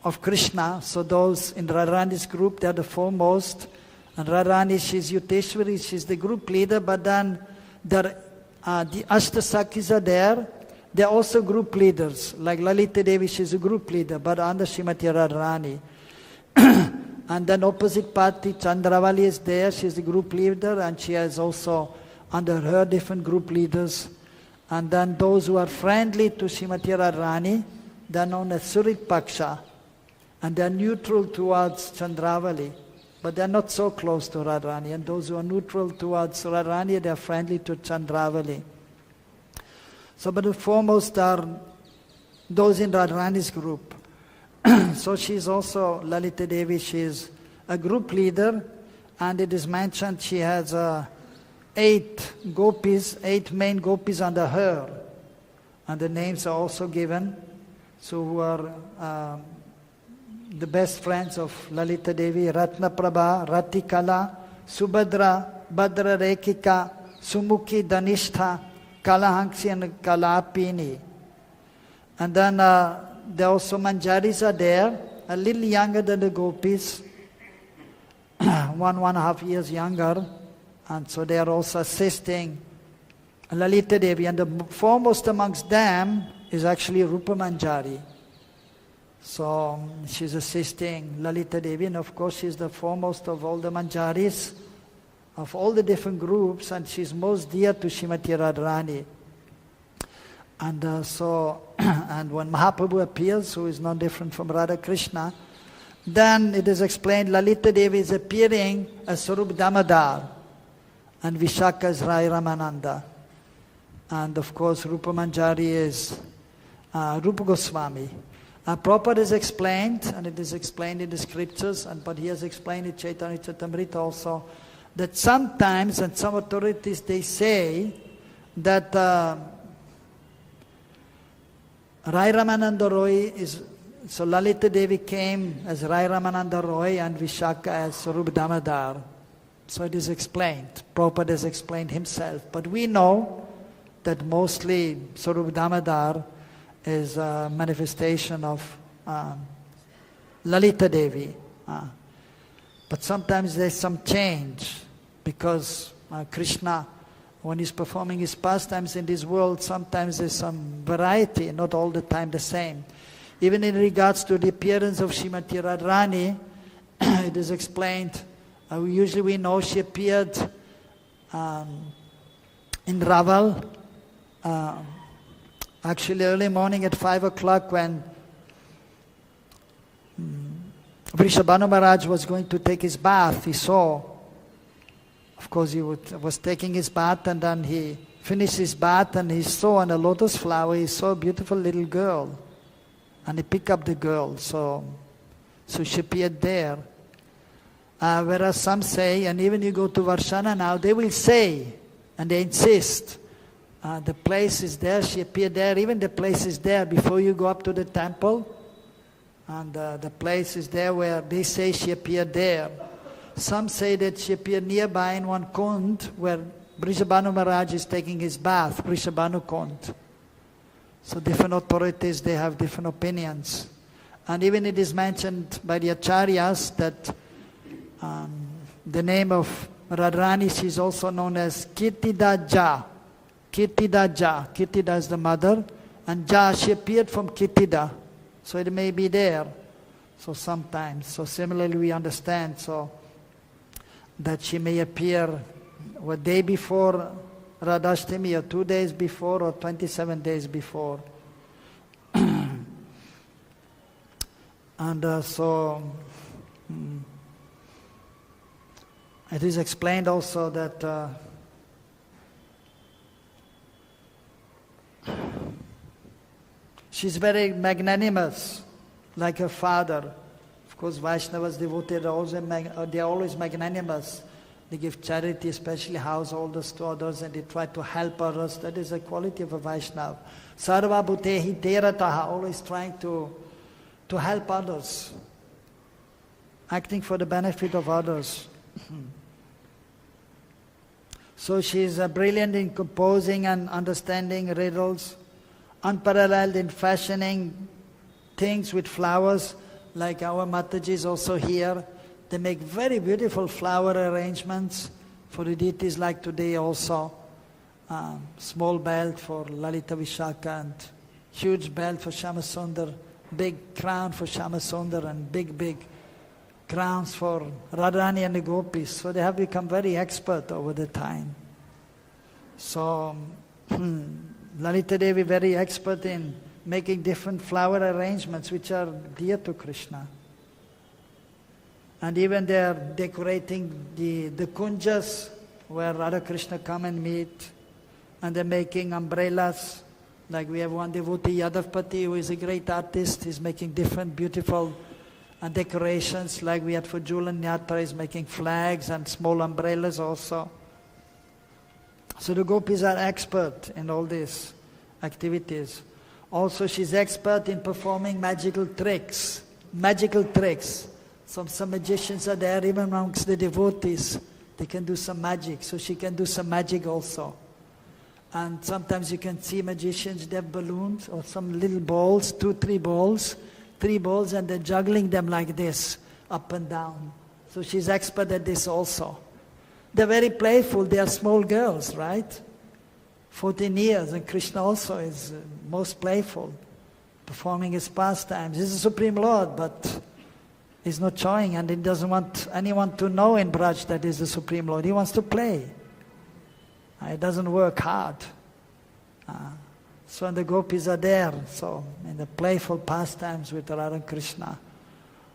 of Krishna. So those in Radharani's group, they are the foremost. And Radharani, she's Yuteshwari, she's the group leader, but then the Ashtasakhis are there. They're also group leaders. Like Lalita Devi, she's a group leader, but under Srimati Radharani. And then opposite party, Chandravali is there. She's the group leader, and she has also under her different group leaders. And then those who are friendly to Srimati Radharani, they're known as Surit Paksha. And they're neutral towards Chandravali, but they're not so close to Radharani. And those who are neutral towards Radharani, they're friendly to Chandravali. So, but the foremost are those in Radharani's group. So she's also, Lalita Devi, she's a group leader, and it is mentioned she has 8 main gopis under her. And the names are also given. So who are the best friends of Lalita Devi: Ratna Prabha, Ratikala, Subhadra, Bhadra Rekika, Sumukhi, Danistha, Kalahanksi and Kalapini. And then there are also Manjaris are there, a little younger than the gopis, 1.5 years younger. And so they are also assisting Lalita Devi. And the foremost amongst them is actually Rupa Manjari. So she's assisting Lalita Devi, and of course she's the foremost of all the Manjaris, of all the different groups, and she's most dear to Srimati Radharani. And and when Mahaprabhu appears, who is no different from Radha Krishna, then it is explained Lalita Devi is appearing as Sarup Damodar, and Vishaka is Rai Ramananda. And of course Rupa Manjari is Rupa Goswami. Prabhupada is explained, and it is explained in the scriptures, but he has explained in Chaitanya Charitamrita also, that sometimes, and some authorities, they say that Rai Ramananda Roy is, so Lalita Devi came as Rai Ramananda Roy and Vishaka as Sarup Damodar. So it is explained. Prabhupada has explained himself. But we know that mostly Sarup Damodar is a manifestation of Lalita Devi. But sometimes there's some change, because Krishna, when he's performing his pastimes in this world, sometimes there's some variety, not all the time the same. Even in regards to the appearance of Srimati Radharani, it is explained, usually we know she appeared in Raval, actually early morning at 5 o'clock when Vrishabhanu Maharaj was going to take his bath. He saw, of course he was taking his bath, and then he finished his bath and he saw on a lotus flower, he saw a beautiful little girl. And he picked up the girl, so she appeared there. Whereas some say, and even you go to Varshana now, they will say, and they insist, the place is there, she appeared there, even the place is there before you go up to the temple. And the place is there where they say she appeared there. Some say that she appeared nearby in one kund where Vrishabhanu Maharaj is taking his bath, Vrishabhanu Kund. So different authorities, they have different opinions. And even it is mentioned by the Acharyas that the name of Radharani, she is also known as Kirtida Ja. Kirtida Ja. Kirtida is the mother. And Ja, she appeared from Kirtida. So it may be there. So sometimes. So similarly we understand so that she may appear a day before Radhashtami, or 2 days before, or 27 days before. And it is explained also that she's very magnanimous, like her father. Of course, Vaishnavas, devotees, they are always magnanimous. They give charity, especially householders, to others, and they try to help others. That is a quality of a Vaishnava. Sarva bhutehi terataha, always trying to help others, acting for the benefit of others. So she is brilliant in composing and understanding riddles, unparalleled in fashioning things with flowers, like our Mataji is also here. They make very beautiful flower arrangements for the deities, like today also. Small belt for Lalita Vishaka, and huge belt for Shyamasundar, big crown for Shyamasundar, and big crowns for Radharani and the gopis. So they have become very expert over the time. So Lalita Devi very expert in making different flower arrangements which are dear to Krishna. And even they are decorating the kunjas where Radha Krishna come and meet. And they're making umbrellas. Like we have one devotee, Yadavpati, who is a great artist. He's making different beautiful decorations. Like we had for Julan Yatra, he's making flags and small umbrellas also. So the gopis are expert in all these activities. Also she's expert in performing magical tricks. Some magicians are there, even amongst the devotees. They can do some magic, so she can do some magic also. And sometimes you can see magicians, they have balloons or some little balls, 3 balls, and they're juggling them like this, up and down. So she's expert at this also. They're very playful, they are small girls, right? 14 years, and Krishna also is most playful, performing his pastimes. He's the Supreme Lord, but he's not showing, and he doesn't want anyone to know in Braj that he's the Supreme Lord. He wants to play. He doesn't work hard. So the gopis are there, so in the playful pastimes with Radha and Krishna.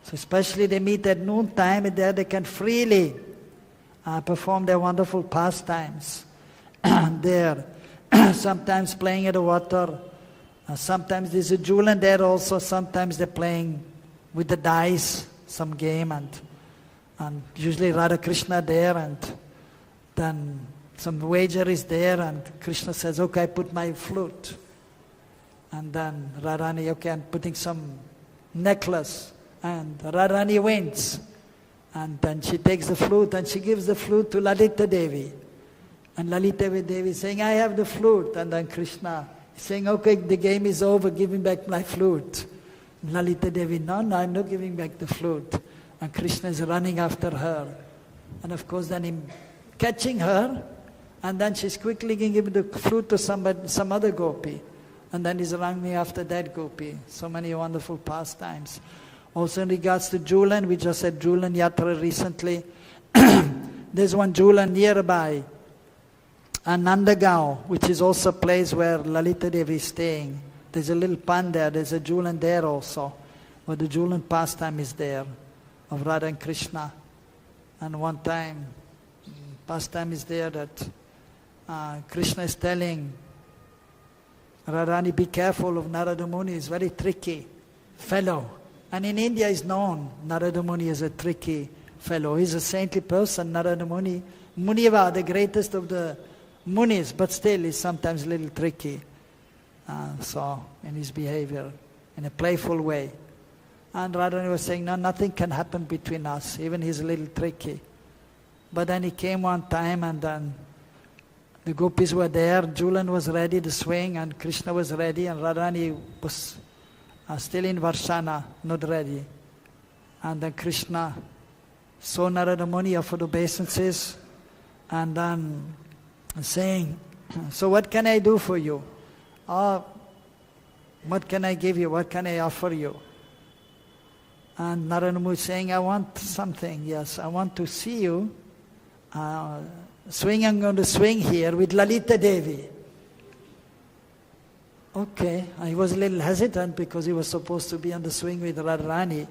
So especially they meet at noon time, and there they can freely perform their wonderful pastimes. There, sometimes playing at the water. Sometimes there's a Julan there also. Sometimes they're playing with the dice, some game, and usually Radha Krishna there, and then some wager is there, and Krishna says, okay, I put my flute. And then Radharani, okay, I'm putting some necklace. And Radharani wins. And then she takes the flute and she gives the flute to Lalita Devi. And Lalita Devi is saying, I have the flute. And then Krishna is saying, okay, the game is over, give me back my flute. And Lalita Devi, no, I'm not giving back the flute. And Krishna is running after her. And of course then him catching her, and then she's quickly giving the flute to some other gopi. And then he's running after that gopi. So many wonderful pastimes. Also in regards to Julan, we just had Julan Yatra recently. There's one Julan nearby, Nandagaon, which is also a place where Lalita Devi is staying. There's a little pond there, there's a Julan there also, where the Julan pastime is there, of Radha and Krishna. And one time, pastime is there that Krishna is telling Radharani, be careful of Narada Muni, he's very tricky fellow. And in India is known, Narada Muni is a tricky fellow. He's a saintly person, Narada Muni. Muniva, the greatest of the Munis, but still he's sometimes a little tricky. So, in his behavior, in a playful way. And Radharani was saying, no, nothing can happen between us, even he's a little tricky. But then he came one time, and then the gopis were there, Julan was ready, the swing, and Krishna was ready, and Radharani was still in Varshana, not ready. And then Krishna saw Narada Muni offered obeisances, and then saying, so what can I do for you? what can I give you? What can I offer you? And Narada Muni is saying, I want something. Yes, I want to see you swing. I'm going to swing here with Lalita Devi. Okay, I was a little hesitant because he was supposed to be on the swing with Radharani.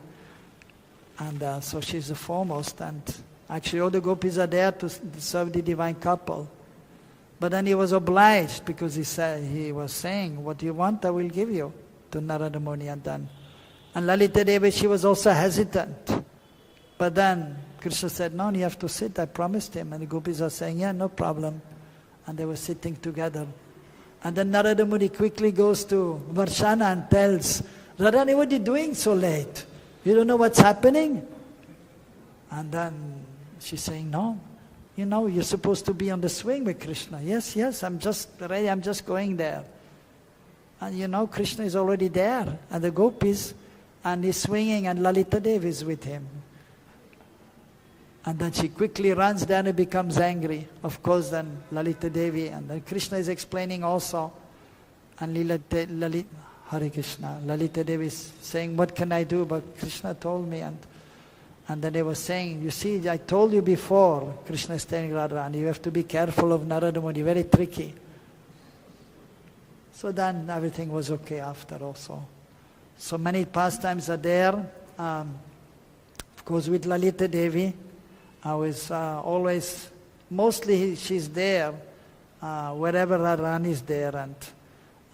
And so she's the foremost. And actually all the gopis are there to serve the divine couple. But then he was obliged because he was saying, what you want I will give you to Narada Muni. And Lalita Devi, she was also hesitant. But then Krishna said, no, you have to sit, I promised him. And the gopis are saying, yeah, no problem. And they were sitting together. And then Narada Muni quickly goes to Varshana and tells, Radharani, what are you doing so late? You don't know what's happening? And then she's saying, no, you know, you're supposed to be on the swing with Krishna. Yes, I'm just ready, I'm just going there. And you know, Krishna is already there. And the gopis, and he's swinging, and Lalita Devi is with him. And then she quickly runs down and becomes angry. Of course, then Lalita Devi, and then Krishna is explaining also. And Hare Krishna, Lalita Devi is saying, what can I do? But Krishna told me. And then they were saying, you see, I told you before, Krishna is telling Radharani, you have to be careful of Narada Muni, very tricky. So then everything was okay after also. So many pastimes are there. Of course, with Lalita Devi, I was always, mostly she's there wherever Radharani is there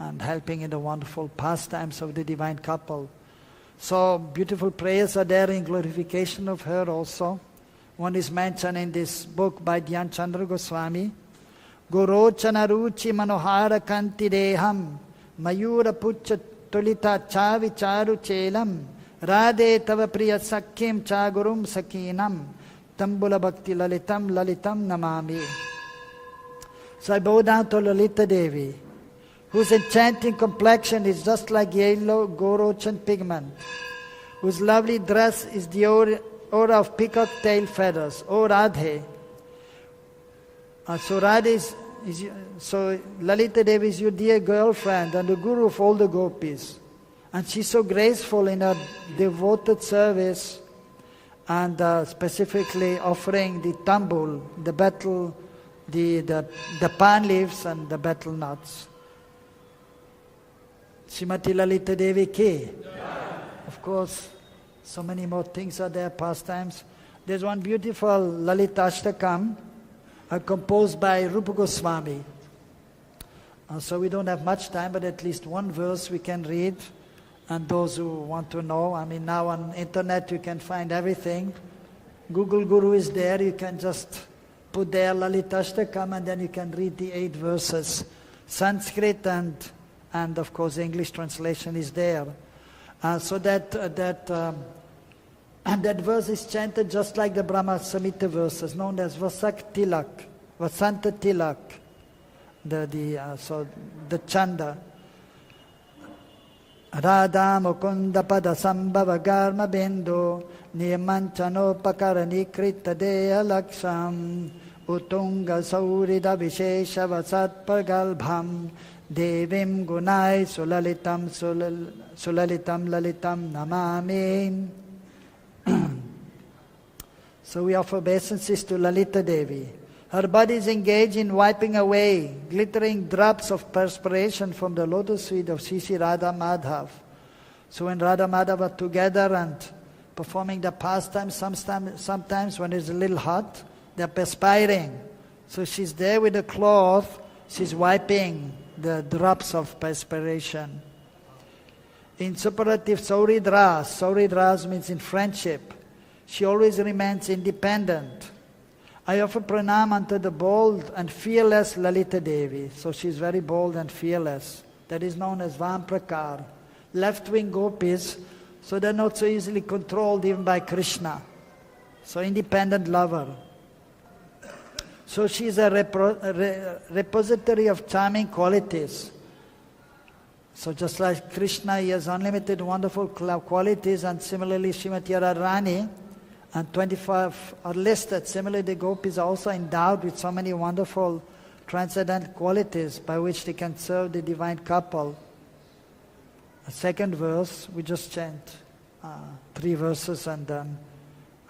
and helping in the wonderful pastimes of the divine couple. So beautiful prayers are there in glorification of her also. One is mentioned in this book by Dhyan Chandra Goswami. Gorochana ruchi manohara kanti deham mayura pucca tulita chavi charu chelam radhe tava priya sakyam chagurum sakinam tambula bhakti lalitam lalitam namami. So I bow down to Lalita Devi, whose enchanting complexion is just like yellow gorochan pigment, whose lovely dress is the aura of peacock tail feathers. O Radhe. So Lalita Devi is your dear girlfriend and the guru of all the gopis. And she's so graceful in her devoted service and specifically offering the tambul, the betel, the pan leaves and the betel nuts. Srimati Lalita Devi ki. Of course, so many more things are there, pastimes. There's one beautiful Lalita Ashtakam composed by Rupa Goswami. So we don't have much time, but at least one verse we can read. And those who want to know, I mean, now on internet you can find everything. Google Guru is there, you can just put there Lalita Ashtakam and then you can read the 8 verses. Sanskrit and of course English translation is there. So that verse is chanted just like the Brahma Samhita verses, known as Vasant Tilak, the chanda. Radha Mukunda Pada Sambhava Garma Bindu Niyamanchano Pakarani Krita Deya Laksham Utunga Saurida Vishesha Vasat Pagalbham Devim Gunai Sulalitam Lalitam Namami. So we offer obeisances to Lalita Devi. Her body is engaged in wiping away glittering drops of perspiration from the lotus feet of Sri Radha Madhav. So when Radha Madhav are together and performing the pastime, sometimes when it's a little hot, they're perspiring. So she's there with a cloth, she's wiping the drops of perspiration. In superlative Sauridras means in friendship, she always remains independent. I offer pranam unto the bold and fearless Lalita Devi. So she's very bold and fearless. That is known as Vamprakar. Left-wing gopis, so they're not so easily controlled even by Krishna. So independent lover. So she's a repository of charming qualities. So just like Krishna, he has unlimited wonderful qualities, and similarly Srimati Radharani, and 25 are listed. Similarly, the gopis are also endowed with so many wonderful transcendental qualities by which they can serve the divine couple. the second verse, we just chant 3 verses and then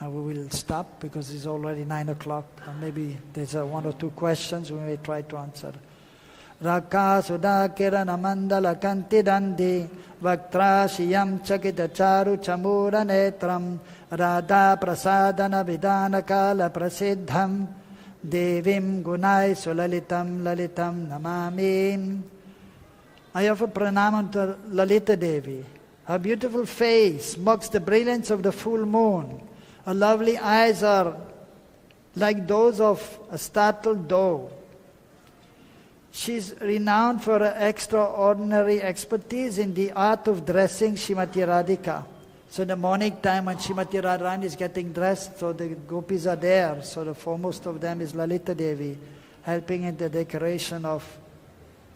we will stop because it's already 9 o'clock. Maybe there's 1 or 2 questions we may try to answer. Raka Sudha Kirana Mandala Kanti Dandi Vaktra Shiyam Chakita Charu Chamura Netram Radha Prasadana Vidana Kala Prasiddham Devim Gunai Sulalitam Lalitam Namami. I offer pranam to Lalita Devi. Her beautiful face mocks the brilliance of the full moon. Her lovely eyes are like those of a startled dove. She is renowned for her extraordinary expertise in the art of dressing Srimati Radhika. So in the morning time when Srimati Radharani is getting dressed, so the gopis are there. So the foremost of them is Lalita Devi, helping in the decoration of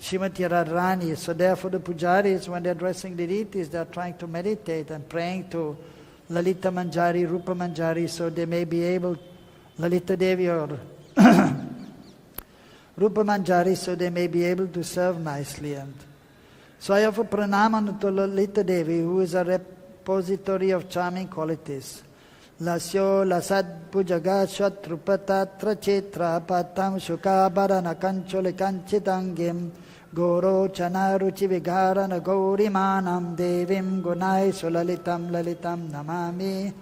Srimati Radharani. So therefore the pujaris, when they are dressing the deities, they are trying to meditate and praying to Lalita Manjari, Rupa Manjari, so they may be able, Lalita Devi or Rupa Manjari, so they may be able to serve nicely. And so I offer pranam to Lalita Devi, who is a repository of charming qualities. Lasyo lasad pujaga shatrupatatra chitra patam shukabharana kanchole kanchitangim goro chana ruchi vigarana gaurimanam devim gunai sulalitam lalitam namami.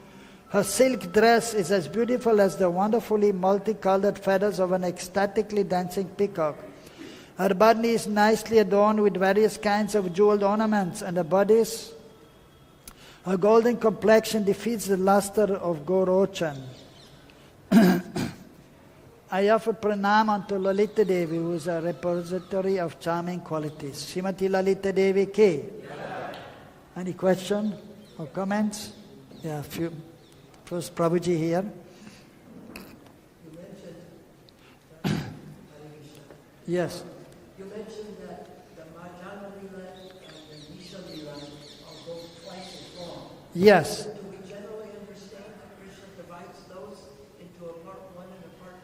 Her silk dress is as beautiful as the wonderfully multicolored feathers of an ecstatically dancing peacock. Her body is nicely adorned with various kinds of jeweled ornaments, and her golden complexion defeats the luster of Gorochan. I offer pranam unto Lalita Devi, who is a repository of charming qualities. Srimati Lalita Devi Ki. Any question or comments? Yeah, few. First, Prabhuji here. You mentioned, Yes. You mentioned that the Madhana Lila and the Nisha Lila are both twice as long. Yes. Do we generally understand that Krishna divides those into a part 1 and a part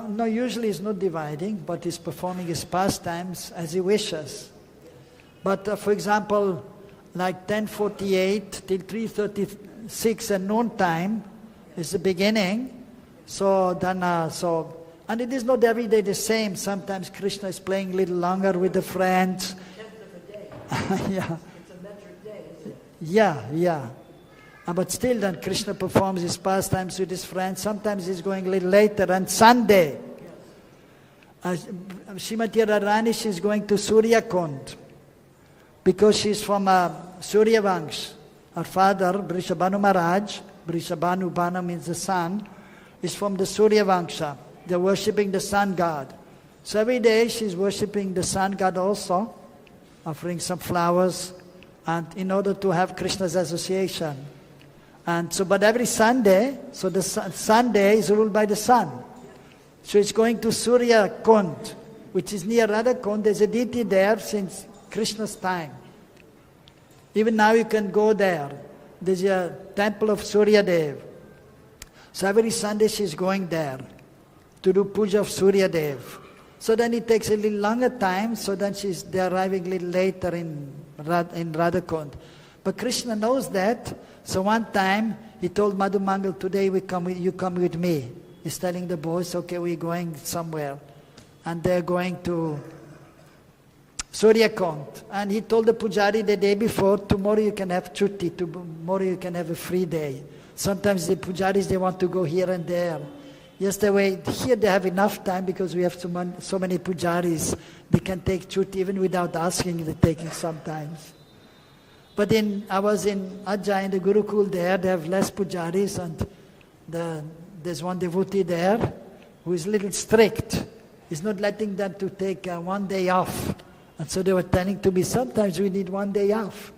2? No, usually he's not dividing, but he's performing his pastimes as he wishes. But for example, like 10:48 till 3:36 at noon time is the beginning. So then, and it is not every day the same. Sometimes Krishna is playing a little longer with the friends. 10th of a day. Yeah. It's a metric day, isn't it? Yeah. But still then Krishna performs his pastimes with his friends. Sometimes he's going a little later. And Sunday, Srimati Radharani, she's going to Surya Kund because she's from Surya Vansh. Her father, Vrishabhanu Maharaj, Vrishabhanu Bana means the sun, is from the Surya Vangsha. They're worshipping the sun god. So every day she's worshipping the sun god also, offering some flowers, and in order to have Krishna's association. And so, but every Sunday, so the Sunday is ruled by the sun. So it's going to Surya Kund, which is near Radha Kund. There's a deity there since Krishna's time. Even now you can go there. There's a temple of Surya Dev. So every Sunday she's going there to do puja of Surya Dev. So then it takes a little longer time, so then they're arriving a little later in Radha Kund. But Krishna knows that, so one time he told Madhu Mangal, today you come with me. He's telling the boys, okay, we're going somewhere. And they're going to Surya Kund. And he told the pujari the day before, tomorrow you can have chutti, tomorrow you can have a free day. Sometimes the pujaris, they want to go here and there. Here they have enough time because we have so many pujaris. They can take chutti even without asking, they're taking sometimes. But I was in Ajja, in the Gurukul there, they have less pujaris, and there's one devotee there who is a little strict. He's not letting them to take 1 day off. And so they were telling to me, sometimes we need 1 day off.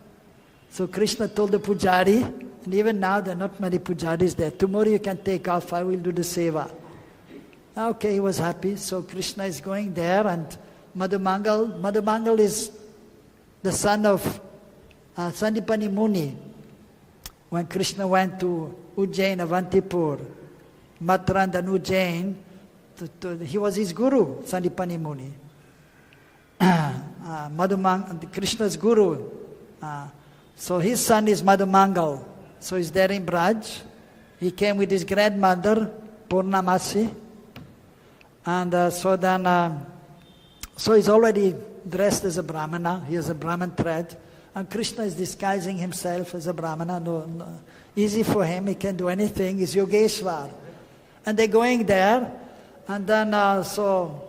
So Krishna told the pujari, and even now there are not many pujaris there, tomorrow you can take off, I will do the seva. Okay, he was happy. So Krishna is going there, and Madhu Mangal is the son of Sandipani Muni. When Krishna went to Ujjain, Avantipur, Matrand and Ujjain, he was his guru, Sandipani Muni. Krishna's guru. So his son is Madhumangal. So he's there in Braj. He came with his grandmother, Purnamasi. And so he's already dressed as a Brahmana. He has a Brahman thread. And Krishna is disguising himself as a Brahmana. No, easy for him. He can do anything. He's Yogeshwar. And they're going there. And then so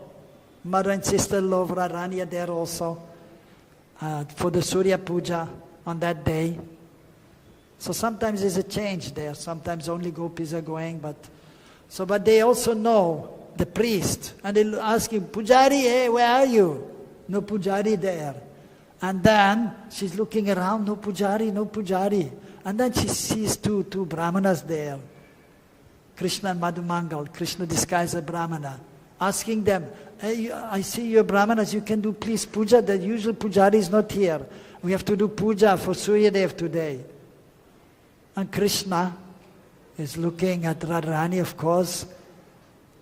mother and sister-in-law Radharani are there also for the Surya Puja on that day. So sometimes there's a change there. Sometimes only gopis are going. But they also know the priest. And they ask him, Pujari, hey, where are you? No Pujari there. And then she's looking around, no Pujari, no Pujari. And then she sees two Brahmanas there. Krishna and Madhumangal. Krishna disguised as Brahmana. Asking them, hey, I see you're Brahmanas, you can do please puja. The usual Pujari is not here. We have to do puja for Surya Dev today. And Krishna is looking at Radharani, of course.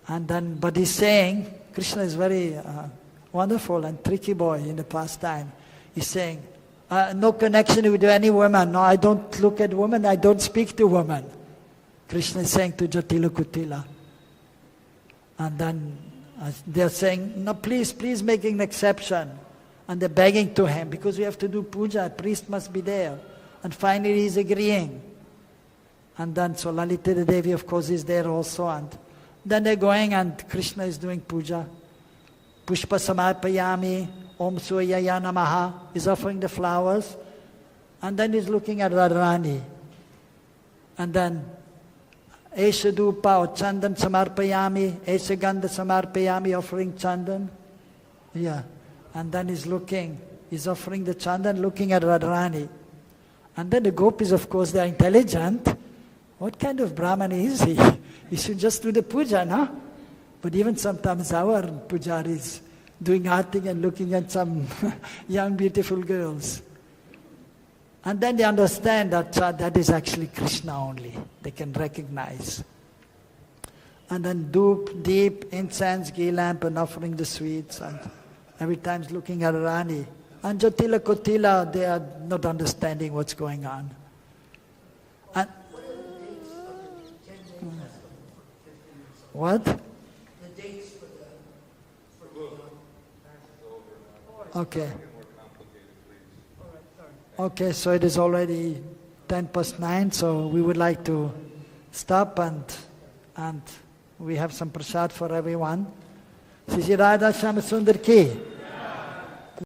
And then, but he's saying, Krishna is very wonderful and tricky boy in the pastime. He's saying, no connection with any woman. No, I don't look at women. I don't speak to women. Krishna is saying to Jatila Kutila. And then they're saying, no, please making an exception. And they're begging to him, because we have to do puja. A priest must be there. And finally he's agreeing. And then so Lalita Devi, of course, is there also. And then they're going and Krishna is doing puja. Pushpa samarpayami, Om Suryaya Namaha, is offering the flowers. And then he's looking at Radharani. And then, Esha Dupa or Chandan samarpayami, Esha Gandha samarpayami, offering Chandan. Yeah. And then he's offering the Chandan, looking at Radharani. And then the gopis, of course, they are intelligent. What kind of Brahman is he? He should just do the puja, no? But even sometimes our pujaris doing arting and looking at some young beautiful girls. And then they understand that that is actually Krishna only. They can recognize. And then deep incense, ghee lamp, and offering the sweets. And every time looking at Rani. And Jatila Kotila, they are not understanding what's going on. And what? The dates for the Okay. Okay, so it is already 9:10, so we would like to stop and we have some prasad for everyone. Sri Radha Shama Sundar ki.